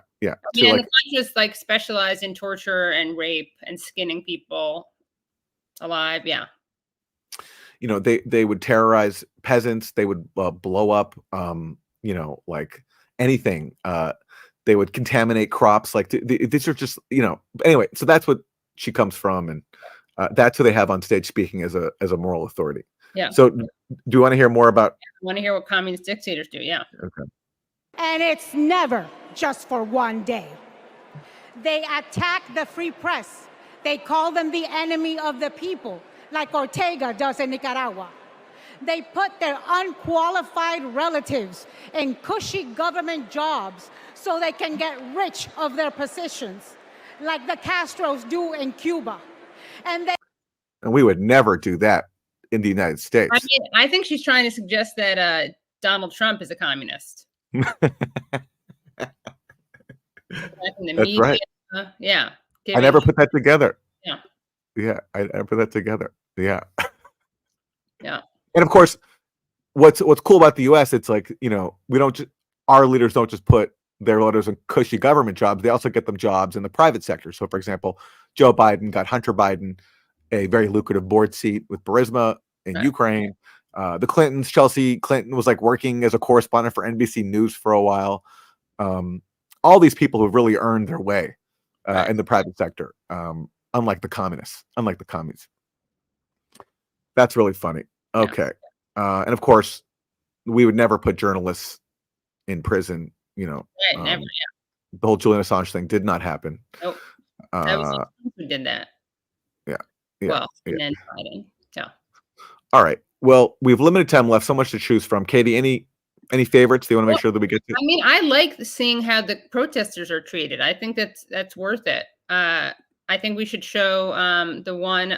and the Contras like specialized in torture and rape and skinning people alive. Yeah. They would terrorize peasants. They would blow up, like anything. They would contaminate crops. Like these are just, anyway. So that's what she comes from, and that's who they have on stage speaking as a moral authority. Yeah. So do you want to hear more about? I want to hear what communist dictators do. Yeah. Okay. And it's never just for one day. They attack the free press. They call them the enemy of the people, like Ortega does in Nicaragua. They put their unqualified relatives in cushy government jobs so they can get rich of their positions, like the Castros do in Cuba. And we would never do that in the United States. I mean, I think she's trying to suggest that Donald Trump is a communist. That's right. Yeah. I never put that together. Yeah. Yeah, I put that together. Yeah. Yeah. And of course, what's cool about the U.S. It's like, we don't our leaders don't just put their leaders in cushy government jobs. They also get them jobs in the private sector. So, for example, Joe Biden got Hunter Biden a very lucrative board seat with Burisma in Ukraine. The Clintons, Chelsea Clinton was like working as a correspondent for NBC News for a while. All these people who really earned their way in the private sector, unlike the communists, unlike the commies. That's really funny. Okay. And of course, we would never put journalists in prison, Never, The whole Julian Assange thing did not happen. Nope. That was who did that. Yeah. Well, and then Biden. Yeah. All right. Well, we have limited time left, so much to choose from. Katie, any favorites do you want to make sure that we get to? I mean, I like seeing how the protesters are treated. I think that's worth it. I think we should show the one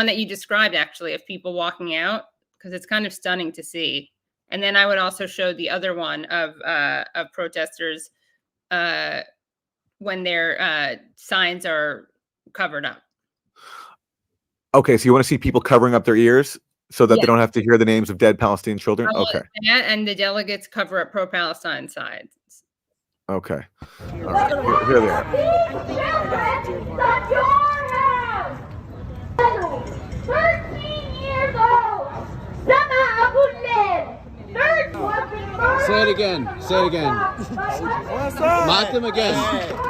that you described, actually, of people walking out, because it's kind of stunning to see. And then I would also show the other one of protesters when their signs are covered up. Okay, so you want to see people covering up their ears so that they don't have to hear the names of dead Palestinian children? Okay. And the delegates cover up pro-Palestine sides. Okay. All right. Here they are. 13 years old. Say it again. Say it again. Mock them again.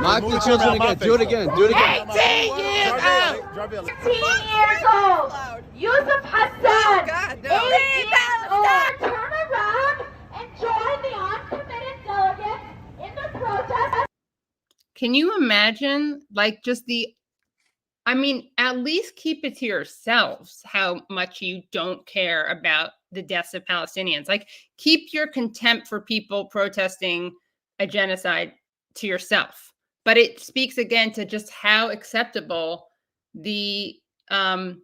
Mock the children again. Do it again. Do it again. 18 years old. 18 years old. Yusuf Hassan. 18 years old. Turn around and join the uncommitted delegates in the protest. Can you imagine, at least keep it to yourselves how much you don't care about the deaths of Palestinians. Like, keep your contempt for people protesting a genocide to yourself. But it speaks again to just how acceptable the not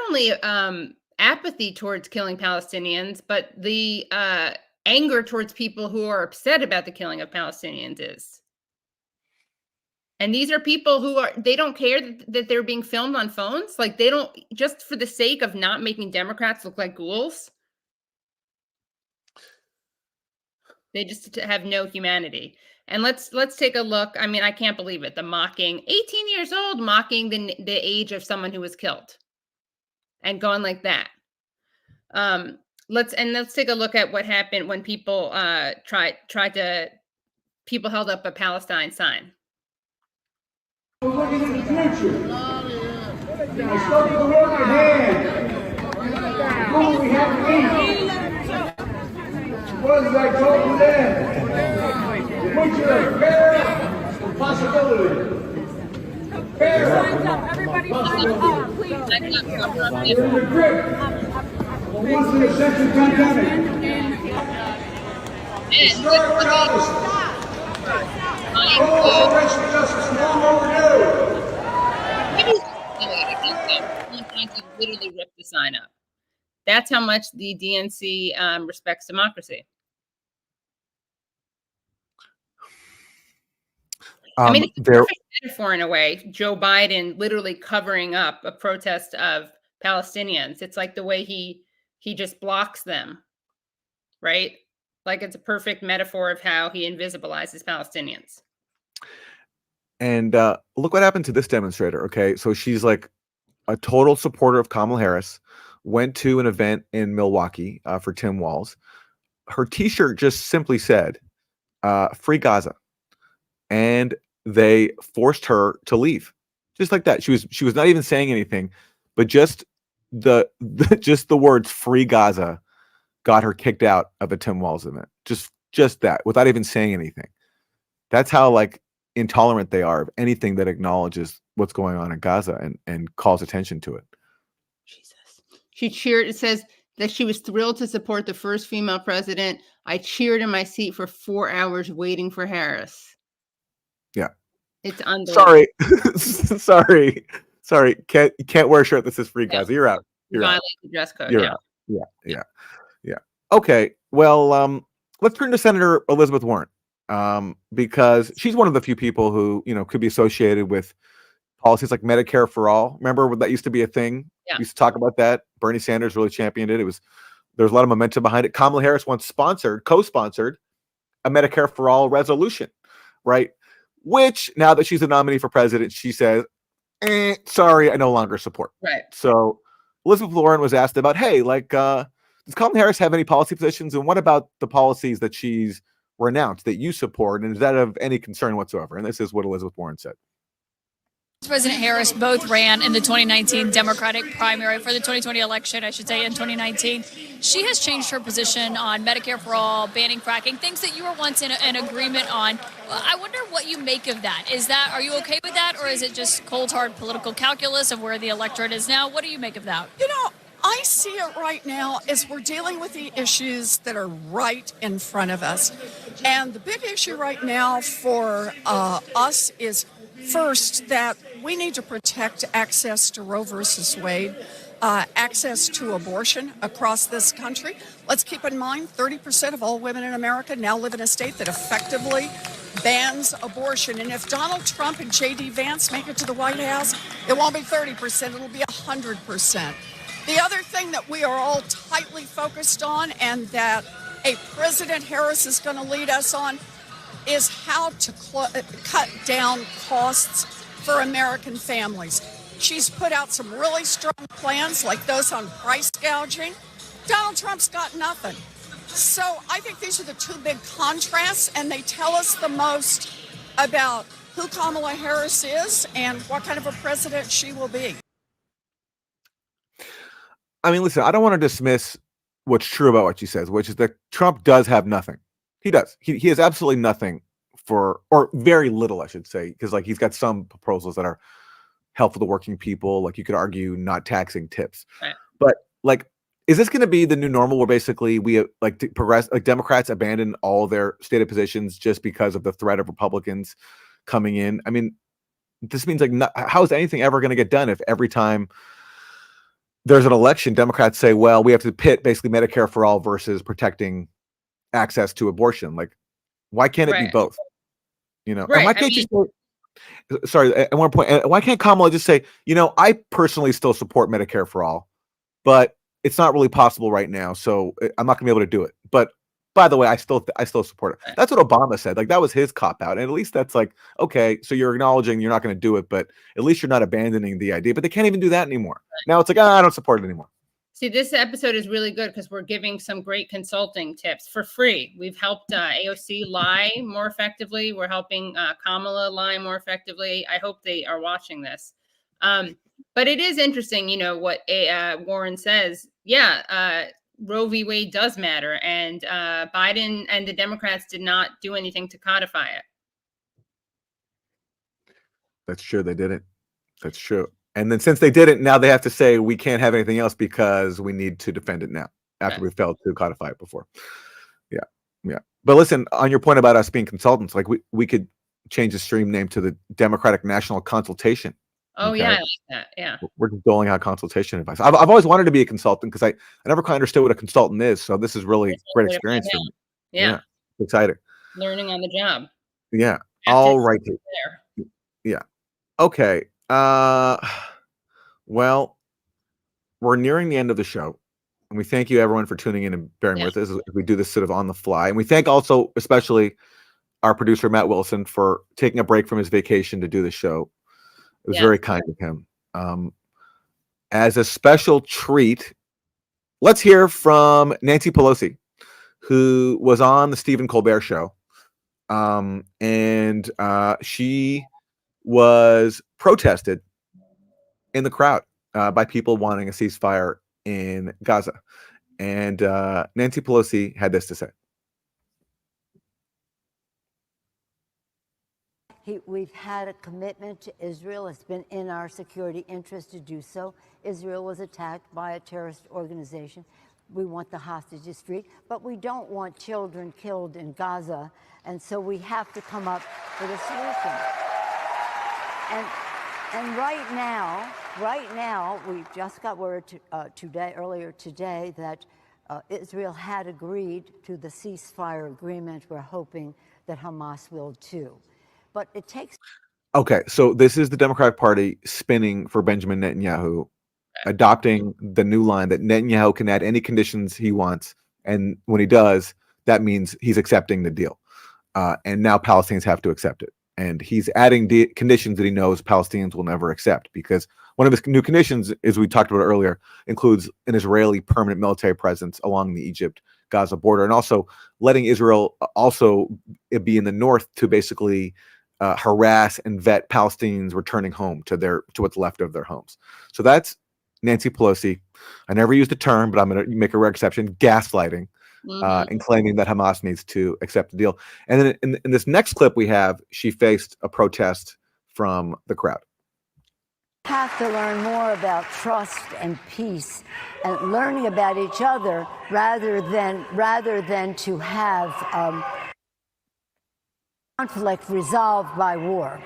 only apathy towards killing Palestinians, but the anger towards people who are upset about the killing of Palestinians is. And these are people who they don't care that they're being filmed on phones. Like, they don't, just for the sake of not making Democrats look like ghouls. They just have no humanity. And let's take a look. I mean, I can't believe it. The mocking, 18 years old, mocking the age of someone who was killed and going like that. Let's take a look at what happened when people people held up a Palestine sign. We're looking in the future. I start to look ahead. Who we have to eat. What is I told them? The future of fair and possibility. Fair. Everybody sign up, please. We're in the grip of a once-in-a-century pandemic. Start with us. Oh, racial justice long overdue. Literally rip the sign up. That's how much the DNC respects democracy. I mean, it's a There, perfect metaphor in a way. Joe Biden literally covering up a protest of Palestinians. It's like the way he just blocks them, right? Like it's a perfect metaphor of how he invisibilizes Palestinians. and look what happened to this demonstrator. Okay, so she's like a total supporter of Kamala Harris. Went to an event in Milwaukee for Tim Walz. Her T-shirt just simply said "Free Gaza," and they forced her to leave, just like that. She was not even saying anything, but just just the words "Free Gaza" got her kicked out of a Tim Walz event. Just that, without even saying anything. That's how like intolerant they are of anything that acknowledges what's going on in Gaza and calls attention to it. Jesus. She cheered. It says that she was thrilled to support the first female president. I cheered in my seat for 4 hours waiting for Harris. Yeah. It's unbelievable. Sorry. Can't wear a shirt that says "Free Gaza." You're out. You're out. Violate the dress code. You're out. Yeah. Okay. Well, let's turn to Senator Elizabeth Warren, because she's one of the few people who could be associated with policies like Medicare for all. Remember when that used to be a thing? Yeah. We used to talk about that. Bernie Sanders really championed it. There was a lot of momentum behind it. Kamala Harris once co-sponsored a Medicare for all resolution, right? Which now that she's a nominee for president, she says, sorry, I no longer support. Right. So Elizabeth Warren was asked about, hey, like, does Kamala Harris have any policy positions? And what about the policies that she's renounced that you support? And is that of any concern whatsoever? And this is what Elizabeth Warren said. President Harris both ran in the 2019 Democratic primary for the 2020 election, I should say, in 2019. She has changed her position on Medicare for all, banning fracking, things that you were once in an agreement on. I wonder what you make of that. Are you okay with that, or is it just cold, hard political calculus of where the electorate is now? What do you make of that? I see it right now as we're dealing with the issues that are right in front of us. And the big issue right now for us is, first, that we need to protect access to Roe versus Wade, access to abortion across this country. Let's keep in mind 30% of all women in America now live in a state that effectively bans abortion. And if Donald Trump and J.D. Vance make it to the White House, it won't be 30%, it'll be 100%. The other thing that we are all tightly focused on, and that a President Harris is going to lead us on, is how to cut down costs for American families. She's put out some really strong plans, like those on price gouging. Donald Trump's got nothing. So I think these are the two big contrasts, and they tell us the most about who Kamala Harris is and what kind of a president she will be. I mean, listen, I don't want to dismiss what's true about what she says, which is that Trump does have nothing. He does. He has absolutely nothing or very little, I should say, because like he's got some proposals that are helpful to working people. Like you could argue not taxing tips, right. But like, is this going to be the new normal where basically we Democrats abandon all their stated positions just because of the threat of Republicans coming in? I mean, this means like, how is anything ever going to get done if every time there's an election, Democrats say, well, we have to pit basically Medicare for all versus protecting access to abortion? Like, why can't it be both? And why can't sorry, at one point, why can't Kamala just say, I personally still support Medicare for all, but it's not really possible right now, so I'm not gonna be able to do it. But by the way, I still support it. That's what Obama said. Like that was his cop out, and at least that's like, okay, so you're acknowledging you're not going to do it, but at least you're not abandoning the idea. But they can't even do that anymore. Now it's like, I don't support it anymore. See, this episode is really good because we're giving some great consulting tips for free. We've helped AOC lie more effectively. We're helping Kamala lie more effectively. I hope they are watching this. But it is interesting, what Warren says. Yeah, Roe v. Wade does matter, and Biden and the Democrats did not do anything to codify it. That's true. They didn't. That's true. And then since they didn't, now they have to say we can't have anything else because we need to defend it now after we failed to codify it before. Yeah. But listen, on your point about us being consultants, like we could change the stream name to the Democratic National Consultation. Oh, okay? Yeah, I like that. Yeah. We're just doling out consultation advice. I've always wanted to be a consultant because I never quite understood what a consultant is. So this is really great experience for me. Yeah. Exciting. Learning on the job. Yeah. All right. there. Yeah. Okay. Well, we're nearing the end of the show. And we thank you everyone for tuning in and bearing with us as we do this sort of on the fly. And we thank also especially our producer Matt Wilson for taking a break from his vacation to do the show. It was very kind of him. As a special treat, let's hear from Nancy Pelosi, who was on the Stephen Colbert show. And she was protested in the crowd by people wanting a ceasefire in Gaza. And Nancy Pelosi had this to say. We've had a commitment to Israel. It's been in our security interest to do so. Israel was attacked by a terrorist organization. We want the hostages free, but we don't want children killed in Gaza, and so we have to come up with a solution. And right now, we just got word earlier today, that Israel had agreed to the ceasefire agreement. We're hoping that Hamas will too. But it takes. Okay, so this is the Democratic Party spinning for Benjamin Netanyahu, adopting the new line that Netanyahu can add any conditions he wants, and when he does, that means he's accepting the deal. And now Palestinians have to accept it. And he's adding conditions that he knows Palestinians will never accept, because one of his new conditions, as we talked about earlier, includes an Israeli permanent military presence along the Egypt-Gaza border, and also letting Israel also be in the north to basically harass and vet Palestinians returning home to what's left of their homes. So that's Nancy Pelosi. I never used the term, but I'm going to make a rare exception: gaslighting, and claiming that Hamas needs to accept the deal. And then in this next clip we have, she faced a protest from the crowd. Have to learn more about trust and peace and learning about each other rather than to have conflict resolved by war.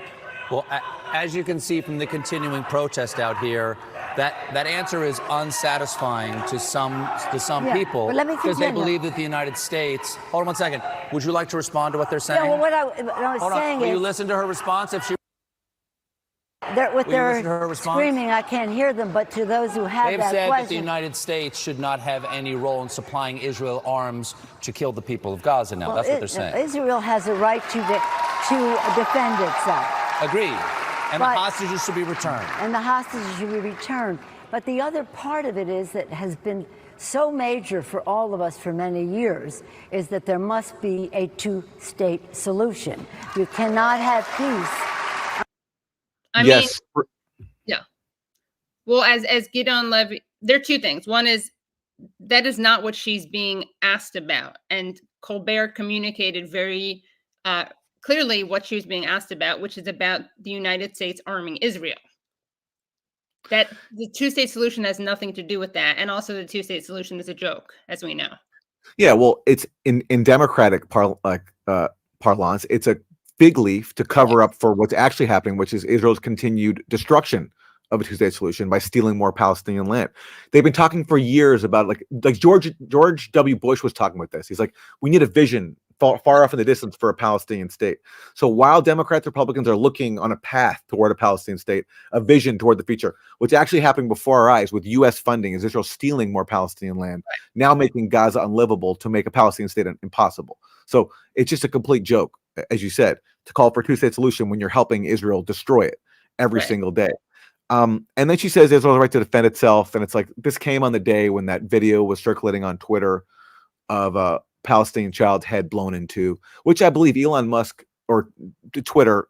Well, as you can see from the continuing protest out here, that answer is unsatisfying to some people, because they believe that the United States. Hold on one second. Would you like to respond to what they're saying? Yeah, well, what I was saying Will is, you listen to her response? If she. They're screaming, I can't hear them, but to those who have They've that said question, that the United States should not have any role in supplying Israel arms to kill the people of Gaza now. That's what they're saying. Israel has a right to defend itself. Agreed. And the hostages should be returned. And the hostages should be returned. But the other part of it is that has been so major for all of us for many years, is that there must be a two-state solution. You cannot have peace. I mean, yeah. Well, as Gideon Levy, there are two things. One is that is not what she's being asked about. And Colbert communicated very clearly what she was being asked about, which is about the United States arming Israel. That the two-state solution has nothing to do with that. And also the two-state solution is a joke, as we know. Yeah, well, it's in Democratic parlance, it's a fig leaf to cover up for what's actually happening, which is Israel's continued destruction of a two-state solution by stealing more Palestinian land. They've been talking for years about like George W. Bush was talking about this. He's like, we need a vision far off in the distance for a Palestinian state. So while Democrats, Republicans are looking on a path toward a Palestinian state, a vision toward the future, what's actually happening before our eyes with U.S. funding is Israel stealing more Palestinian land, now making Gaza unlivable to make a Palestinian state impossible. So it's just a complete joke, as you said, to call for a two-state solution when you're helping Israel destroy it every single day. And then she says Israel has a right to defend itself. And it's like, this came on the day when that video was circulating on Twitter of a Palestinian child's head blown into, which I believe Elon Musk's Twitter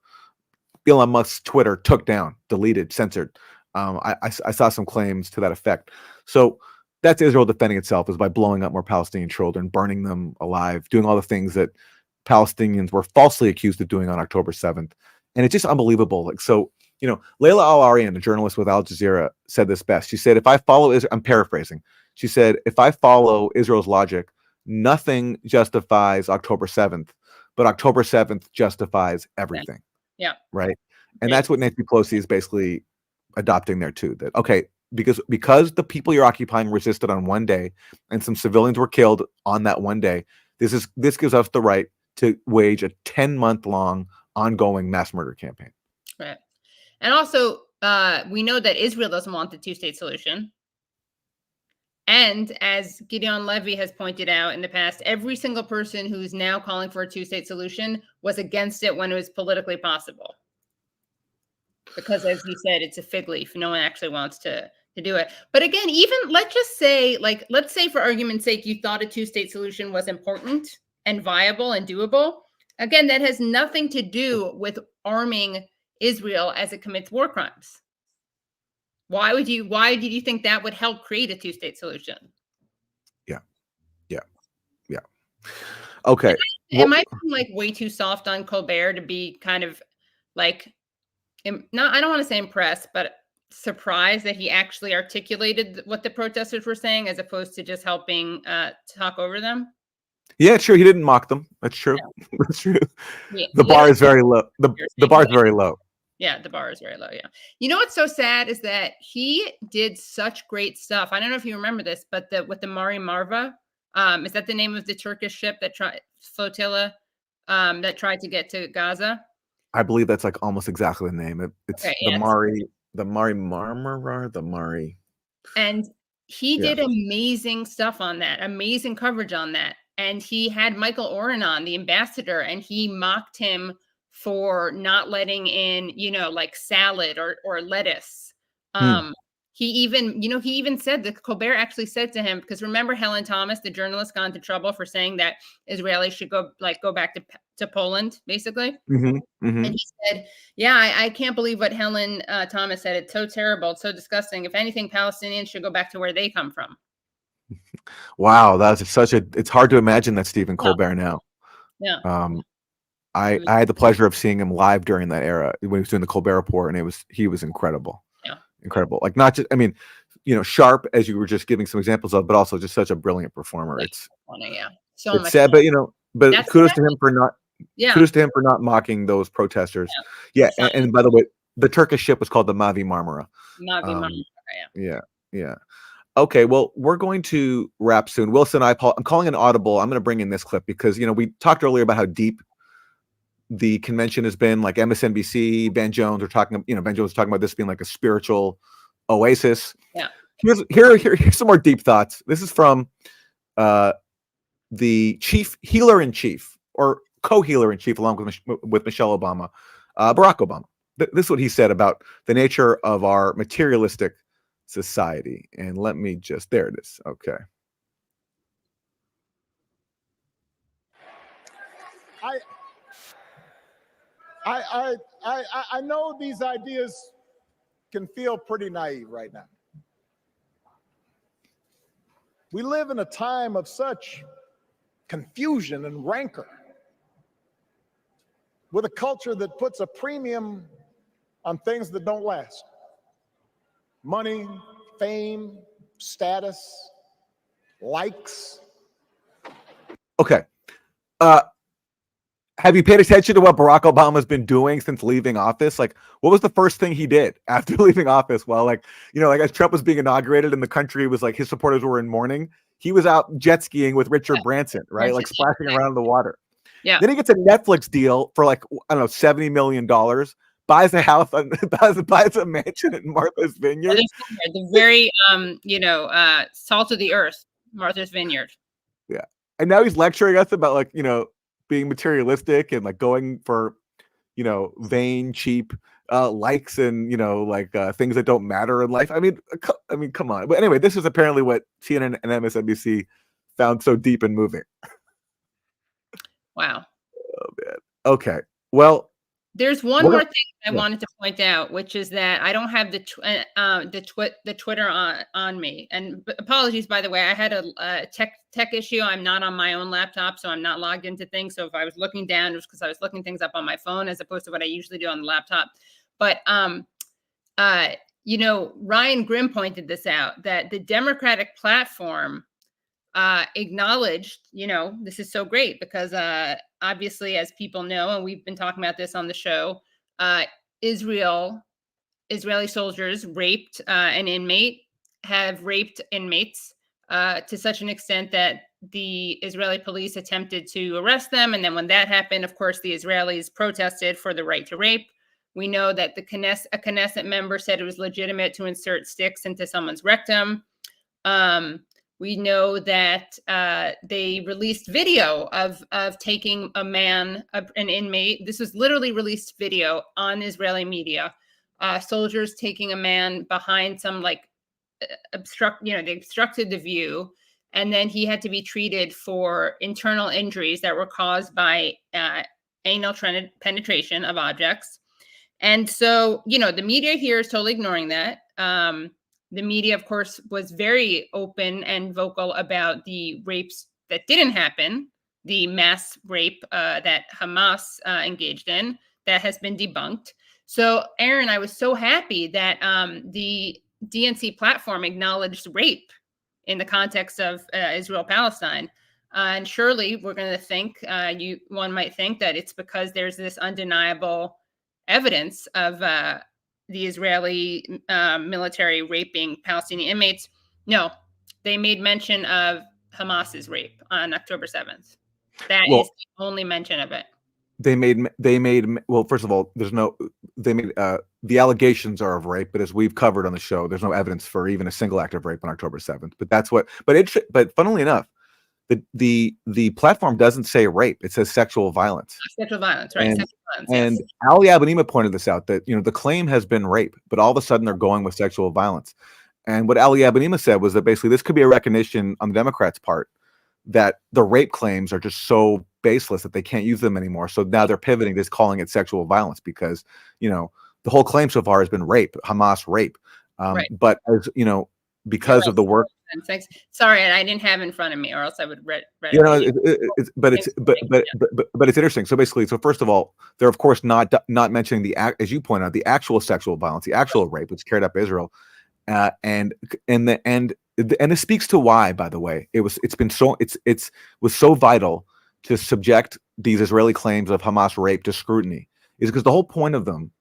took down, deleted, censored. I saw some claims to that effect. So that's Israel defending itself, is by blowing up more Palestinian children, burning them alive, doing all the things that Palestinians were falsely accused of doing on October 7th. And it's just unbelievable. Like, so, you know, Layla Al-Arian, a journalist with Al Jazeera, said this best. She said, if I follow Israel, I'm paraphrasing. She said, if I follow Israel's logic, nothing justifies October 7th, but October 7th justifies everything. Yeah. Right. And that's what Nancy Pelosi is basically adopting there too. That, okay, because the people you're occupying resisted on one day and some civilians were killed on that one day, this gives us the right to wage a 10-month-long ongoing mass murder campaign. Right. And also, we know that Israel doesn't want the two-state solution. And as Gideon Levy has pointed out in the past, every single person who's now calling for a two-state solution was against it when it was politically possible. Because as you said, it's a fig leaf. No one actually wants to do it. But again, even let's just say, like, let's say for argument's sake, you thought a two-state solution was important and viable and doable. Again, that has nothing to do with arming Israel as it commits war crimes. Why did you think that would help create a two-state solution? Yeah. Okay. Am I being like way too soft on Colbert to be kind of like, I don't want to say impressed, but surprised that he actually articulated what the protesters were saying as opposed to just helping talk over them? Yeah, true. He didn't mock them. That's true. Yeah. That's true. Yeah. The bar is very low. The bar is very low. Yeah, the bar is very low. Yeah. You know what's so sad is that he did such great stuff. I don't know if you remember this, but with the Mari Marva, is that the name of the Turkish ship that flotilla that tried to get to Gaza? I believe that's like almost exactly the name. It's okay, the Mari Marmara, the Mari. And he did amazing stuff on that, amazing coverage on that. And he had Michael Oren on, the ambassador, and he mocked him for not letting in, like salad or lettuce. He even said that Colbert actually said to him, because remember Helen Thomas, the journalist, got into trouble for saying that Israelis should go back to Poland, basically. Mm-hmm. And he said, yeah, I can't believe what Helen Thomas said. It's so terrible. It's so disgusting. If anything, Palestinians should go back to where they come from. Wow. It's hard to imagine that Stephen Colbert now. Yeah. I had the pleasure of seeing him live during that era when he was doing the Colbert Report, and he was incredible. Yeah. Incredible. Like, not just, sharp, as you were just giving some examples of, but also just such a brilliant performer. Yeah. It's funny, yeah. So it's much sad, fun. but kudos to him for not kudos to him for not mocking those protesters. Yeah. And by the way, the Turkish ship was called the Mavi Marmara. Mavi Marmara, Yeah. Okay, well, we're going to wrap soon. Wilson, I'm calling an audible. I'm going to bring in this clip because, we talked earlier about how deep the convention has been. Like MSNBC, Ben Jones were talking, Ben Jones was talking about this being like a spiritual oasis. Yeah. Here's some more deep thoughts. This is from the chief healer in chief, or co-healer in chief, along with Michelle Obama, Barack Obama. This is what he said about the nature of our materialistic society. And let me there it is. Okay. I know these ideas can feel pretty naive right now. We live in a time of such confusion and rancor, with a culture that puts a premium on things that don't last. Money, fame, status, likes. Okay. Have you paid attention to what Barack Obama's been doing since leaving office? Like, what was the first thing he did after leaving office? Well, as Trump was being inaugurated and the country was like, his supporters were in mourning, he was out jet skiing with Richard Branson, right? Like splashing around in the water. Yeah. Then he gets a Netflix deal for $70 million, buys a house, buys a mansion in Martha's Vineyard. The very, salt of the earth, Martha's Vineyard. Yeah. And now he's lecturing us about being materialistic and going for, vain, cheap likes and, things that don't matter in life. I mean, come on. But anyway, this is apparently what CNN and MSNBC found so deep and moving. Wow. Oh, man. Okay. Well, there's one more thing I wanted to point out, which is that I don't have the Twitter on me. And apologies, by the way, I had a tech issue. I'm not on my own laptop, so I'm not logged into things. So if I was looking down, it was because I was looking things up on my phone as opposed to what I usually do on the laptop. But Ryan Grimm pointed this out, that the Democratic platform acknowledged, this is so great because obviously, as people know, and we've been talking about this on the show, Israeli soldiers raped an inmate, have raped inmates to such an extent that the Israeli police attempted to arrest them. And then when that happened, of course, the Israelis protested for the right to rape. We know that a Knesset member said it was legitimate to insert sticks into someone's rectum. We know that they released video of taking a man, an inmate. This was literally released video on Israeli media. Soldiers taking a man behind some they obstructed the view, and then he had to be treated for internal injuries that were caused by anal penetration of objects. And so, the media here is totally ignoring that. The media, of course, was very open and vocal about the rapes that didn't happen, the mass rape that Hamas engaged in, that has been debunked. So, Aaron, I was so happy that the DNC platform acknowledged rape in the context of Israel-Palestine. And surely we're going to think, one might think that it's because there's this undeniable evidence of the Israeli military raping Palestinian inmates. No, they made mention of Hamas's rape on October 7th. That is the only mention of it. They made well, first of all, the allegations are of rape, but as we've covered on the show, there's no evidence for even a single act of rape on October 7th. But funnily enough, the platform doesn't say rape; it says sexual violence. Sexual violence, right? And Ali Abunimah pointed this out, that the claim has been rape, but all of a sudden they're going with sexual violence. And what Ali Abunimah said was that basically this could be a recognition on the Democrats' part that the rape claims are just so baseless that they can't use them anymore. So now they're pivoting to calling it sexual violence because the whole claim so far has been rape, Hamas rape. Right. But as because of the work. Sorry, I didn't have it in front of me, or else I would read it. But it's interesting. So basically, first of all, they're of course not mentioning as you point out, the actual sexual violence, the actual rape, which carried out by Israel, and it speaks to why. By the way, it was so vital to subject these Israeli claims of Hamas rape to scrutiny, is because the whole point of them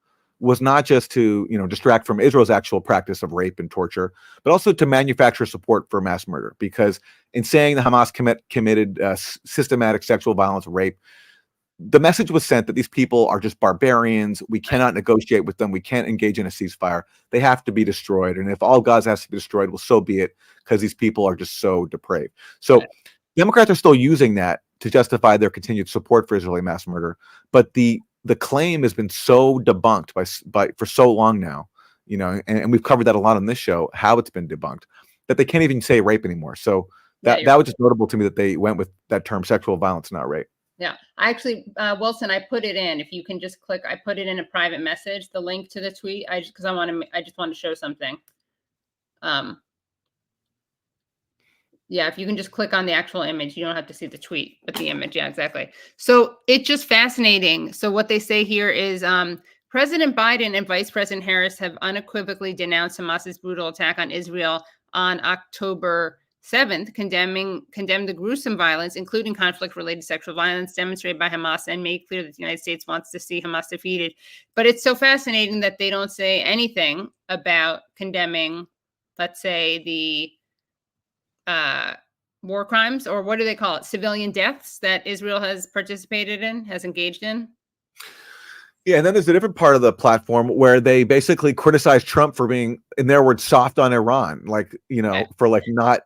was not just to distract from Israel's actual practice of rape and torture, but also to manufacture support for mass murder. Because in saying that Hamas committed systematic sexual violence, rape, the message was sent that these people are just barbarians. We cannot negotiate with them. We can't engage in a ceasefire. They have to be destroyed. And if all Gaza has to be destroyed, well, so be it, because these people are just so depraved. So Democrats are still using that to justify their continued support for Israeli mass murder. But the claim has been so debunked by for so long now, and we've covered that a lot on this show, how it's been debunked, that they can't even say rape anymore. So that was just notable to me that they went with that term sexual violence, not rape. Yeah, I actually, Wilson, I put it in. If you can just click, I put it in a private message, the link to the tweet. I just want to show something. Yeah, if you can just click on the actual image, you don't have to see the tweet, but the image. Yeah, exactly. So it's just fascinating. So what they say here is President Biden and Vice President Harris have unequivocally denounced Hamas's brutal attack on Israel on October 7th, condemned the gruesome violence, including conflict-related sexual violence demonstrated by Hamas, and made clear that the United States wants to see Hamas defeated. But it's so fascinating that they don't say anything about condemning, let's say, the war crimes, or what do they call it? Civilian deaths that Israel has participated in, has engaged in. Yeah, and then there's a different part of the platform where they basically criticize Trump for being, in their words, soft on Iran, for not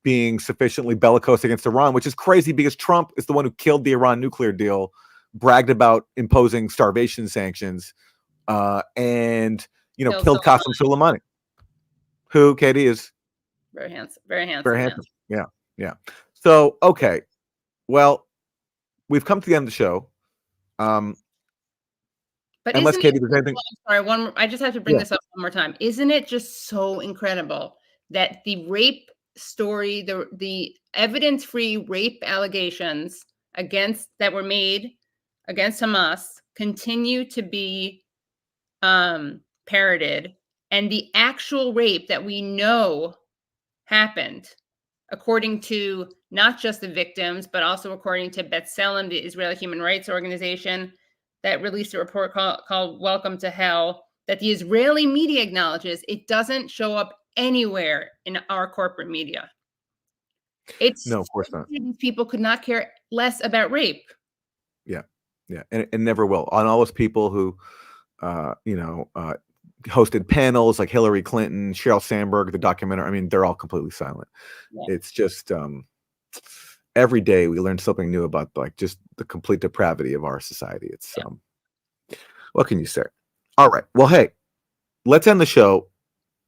being sufficiently bellicose against Iran, which is crazy because Trump is the one who killed the Iran nuclear deal, bragged about imposing starvation sanctions, and killed Qasem Soleimani, who, Katie, is very handsome. Very handsome. Very handsome. Yeah. So, okay. Well, we've come to the end of the show. But unless Katie, there's anything. Sorry, I just have to bring this up one more time. Isn't it just so incredible that the rape story, the evidence-free rape allegations that were made against Hamas continue to be parroted, and the actual rape that we know happened, according to not just the victims, but also according to B'Tselem, the Israeli human rights organization that released a report called Welcome to Hell, that the Israeli media acknowledges, it doesn't show up anywhere in our corporate media. It's No, of course not. these people could not care less about rape. Yeah, and never will. On all those people who, hosted panels like Hillary Clinton, Sheryl Sandberg, the documentary. I mean, they're all completely silent. Yeah. It's just every day we learn something new about like just the complete depravity of our society. It's what can you say? All right. Well, hey, let's end the show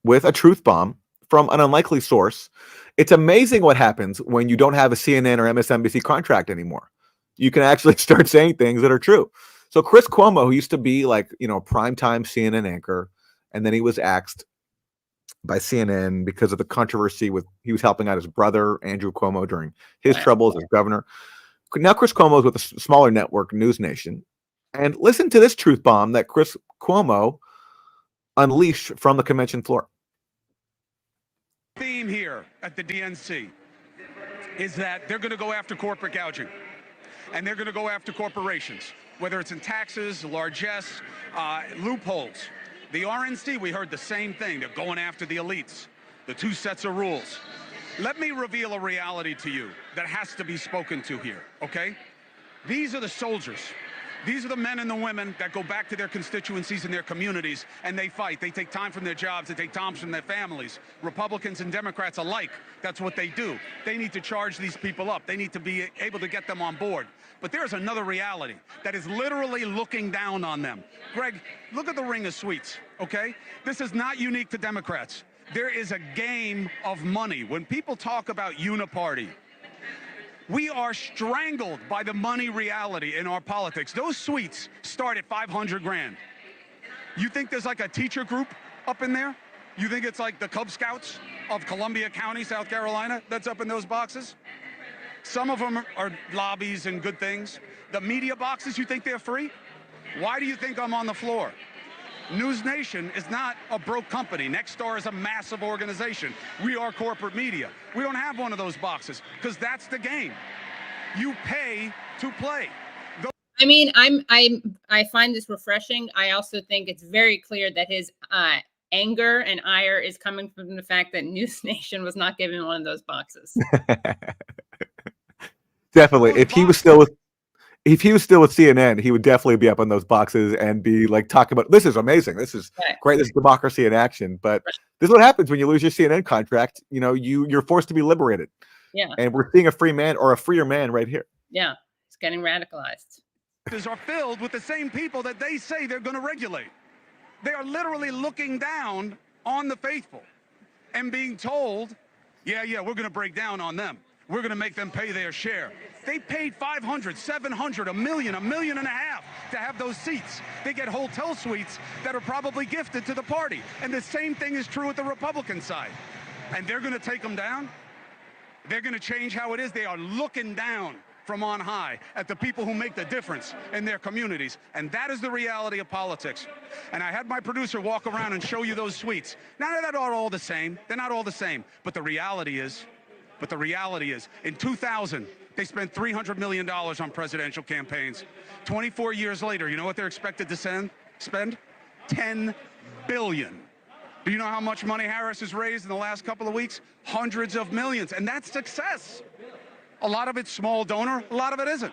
with a truth bomb from an unlikely source. It's amazing what happens when you don't have a CNN or MSNBC contract anymore. You can actually start saying things that are true. So Chris Cuomo, who used to be like, primetime CNN anchor, and then he was axed by CNN because of the controversy with he was helping out his brother, Andrew Cuomo, during his troubles as governor. Now Chris Cuomo is with a smaller network, News Nation. And listen to this truth bomb that Chris Cuomo unleashed from the convention floor. Theme here at the DNC is that they're going to go after corporate gouging, and they're going to go after corporations, whether it's in taxes, largesse, loopholes. The RNC, we heard the same thing. They're going after the elites, the two sets of rules. Let me reveal a reality to you that has to be spoken to here, okay? These are the soldiers. These are the men and the women that go back to their constituencies and their communities, and they fight. They take time from their jobs. They take time from their families. Republicans and Democrats alike, that's what they do. They need to charge these people up. They need to be able to get them on board. But there's another reality that is literally looking down on them. Greg, look at the ring of sweets, okay? This is not unique to Democrats. There is a game of money. When people talk about uniparty, we are strangled by the money reality in our politics. Those suites start at 500 grand. You think there's like a teacher group up in there? You think it's like the Cub Scouts of Columbia County, South Carolina, that's up in those boxes? Some of them are lobbies and good things. The media boxes, you think they're free? Why do you think I'm on the floor? News Nation is not a broke company. Nexstar is a massive organization. We are corporate media. We don't have one of those boxes because that's the game. You pay to play. I mean, I find this refreshing. I also think it's very clear that his anger and ire is coming from the fact that News Nation was not given one of those boxes. Definitely. If he was still with CNN, he would definitely be up on those boxes and be like talking about, this is amazing. This is great. This is democracy in action. But this is what happens when you lose your CNN contract. You're forced to be liberated. Yeah. And we're seeing a free man or a freer man right here. Yeah. It's getting radicalized. Are filled with the same people that they say they're going to regulate. They are literally looking down on the faithful and being told, yeah, we're going to break down on them. We're going to make them pay their share. They paid $500, $700, $1 million, $1.5 million to have those seats. They get hotel suites that are probably gifted to the party. And the same thing is true at the Republican side. And they're going to take them down. They're going to change how it is. They are looking down from on high at the people who make the difference in their communities. And that is the reality of politics. And I had my producer walk around and show you those suites. Now, they're not all the same. They're not all the same. But the reality is, in 2000, they spent $300 million on presidential campaigns. 24 years later, you know what they're expected to spend? $10 billion. Do you know how much money Harris has raised in the last couple of weeks? Hundreds of millions. And that's success. A lot of it's small donor, a lot of it isn't.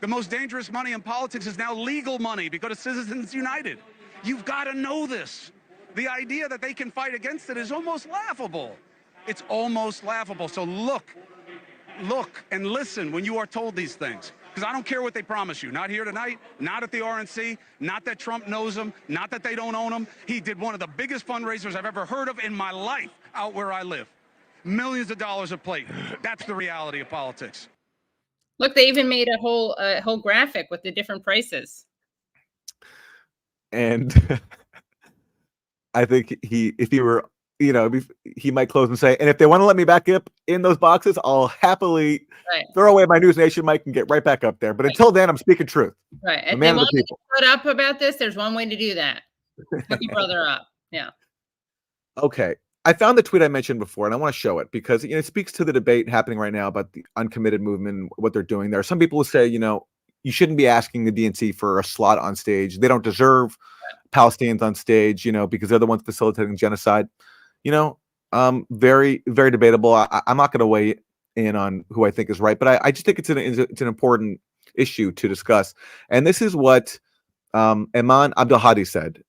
The most dangerous money in politics is now legal money because of Citizens United. You've got to know this. The idea that they can fight against it is almost laughable. It's almost laughable. So look and listen when you are told these things. Because I don't care what they promise you. Not here tonight, not at the RNC, not that Trump knows them, not that they don't own them. He did one of the biggest fundraisers I've ever heard of in my life out where I live. Millions of dollars a plate. That's the reality of politics. Look, they even made a whole graphic with the different prices. And I think if he were, he might close and say, and if they want to let me back up in those boxes, I'll happily throw away my News Nation mic and get right back up there. But until then, I'm speaking truth. Right. If they want to put up about this, there's one way to do that. Hook your brother up. Yeah. Okay. I found the tweet I mentioned before, and I want to show it because it speaks to the debate happening right now about the uncommitted movement, what they're doing. There are some people who say, you shouldn't be asking the DNC for a slot on stage. They don't deserve Palestinians on stage, because they're the ones facilitating genocide. Very, very debatable. I'm not going to weigh in on who I think is right, but I just think it's an important issue to discuss. And this is what Iman Abdelhadi said.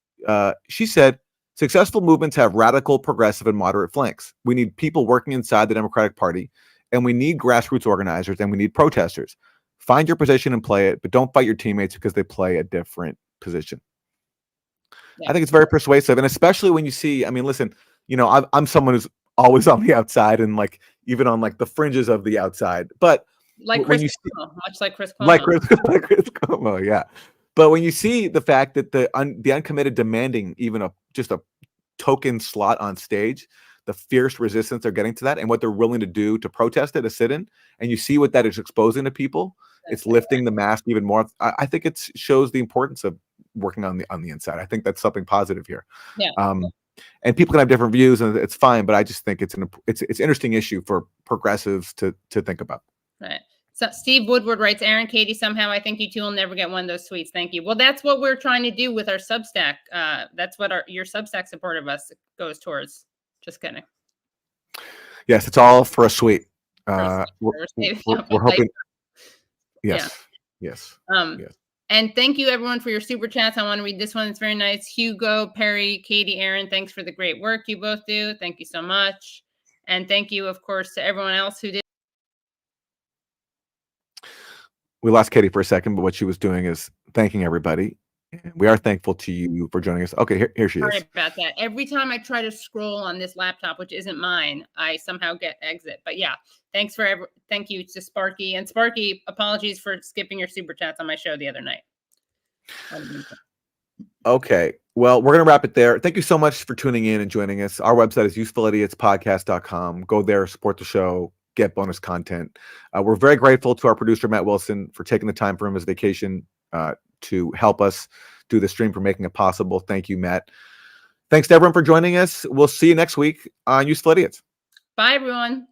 She said, successful movements have radical, progressive, and moderate flanks. We need people working inside the Democratic Party, and we need grassroots organizers, and we need protesters. Find your position and play it, but don't fight your teammates because they play a different position. Yeah. I think it's very persuasive, and especially when you see, I mean, listen, you know, I'm someone who's always on the outside and like even on like the fringes of the outside, but like Chris Cuomo, much like Chris Cuomo. Like Chris Cuomo, yeah. But when you see the fact that the uncommitted demanding even just a token slot on stage, the fierce resistance they're getting to that and what they're willing to do to protest it, to sit in, and you see what that is exposing to people, it's lifting the mask even more. I think it shows the importance of working on the inside. I think that's something positive here. Yeah. And people can have different views, and it's fine. But I just think it's an interesting issue for progressives to think about. Right. So Steve Woodward writes, Aaron, Katie, somehow I think you two will never get one of those tweets. Thank you. Well, that's what we're trying to do with our Substack. That's what your Substack support of us goes towards. Just kidding. Yes, it's all for a sweet. We're hoping. Yes. Yeah. Yes. Yes. And thank you, everyone, for your super chats. I want to read this one. It's very nice. Hugo, Perry, Katie, Aaron, thanks for the great work you both do. Thank you so much. And thank you, of course, to everyone else who did. We lost Katie for a second, but what she was doing is thanking everybody. And we are thankful to you for joining us. Okay, here she is. Sorry about that. Every time I try to scroll on this laptop, which isn't mine, I somehow get exit. But yeah, thank you to Sparky. And Sparky, apologies for skipping your super chats on my show the other night. Okay, well, we're going to wrap it there. Thank you so much for tuning in and joining us. Our website is usefulidiots.podcast.com. Go there, support the show, get bonus content. We're very grateful to our producer, Matt Wilson, for taking the time from his vacation to help us do the stream, for making it possible. Thank you, Matt. Thanks to everyone for joining us. We'll see you next week on Useful Idiots. Bye, everyone.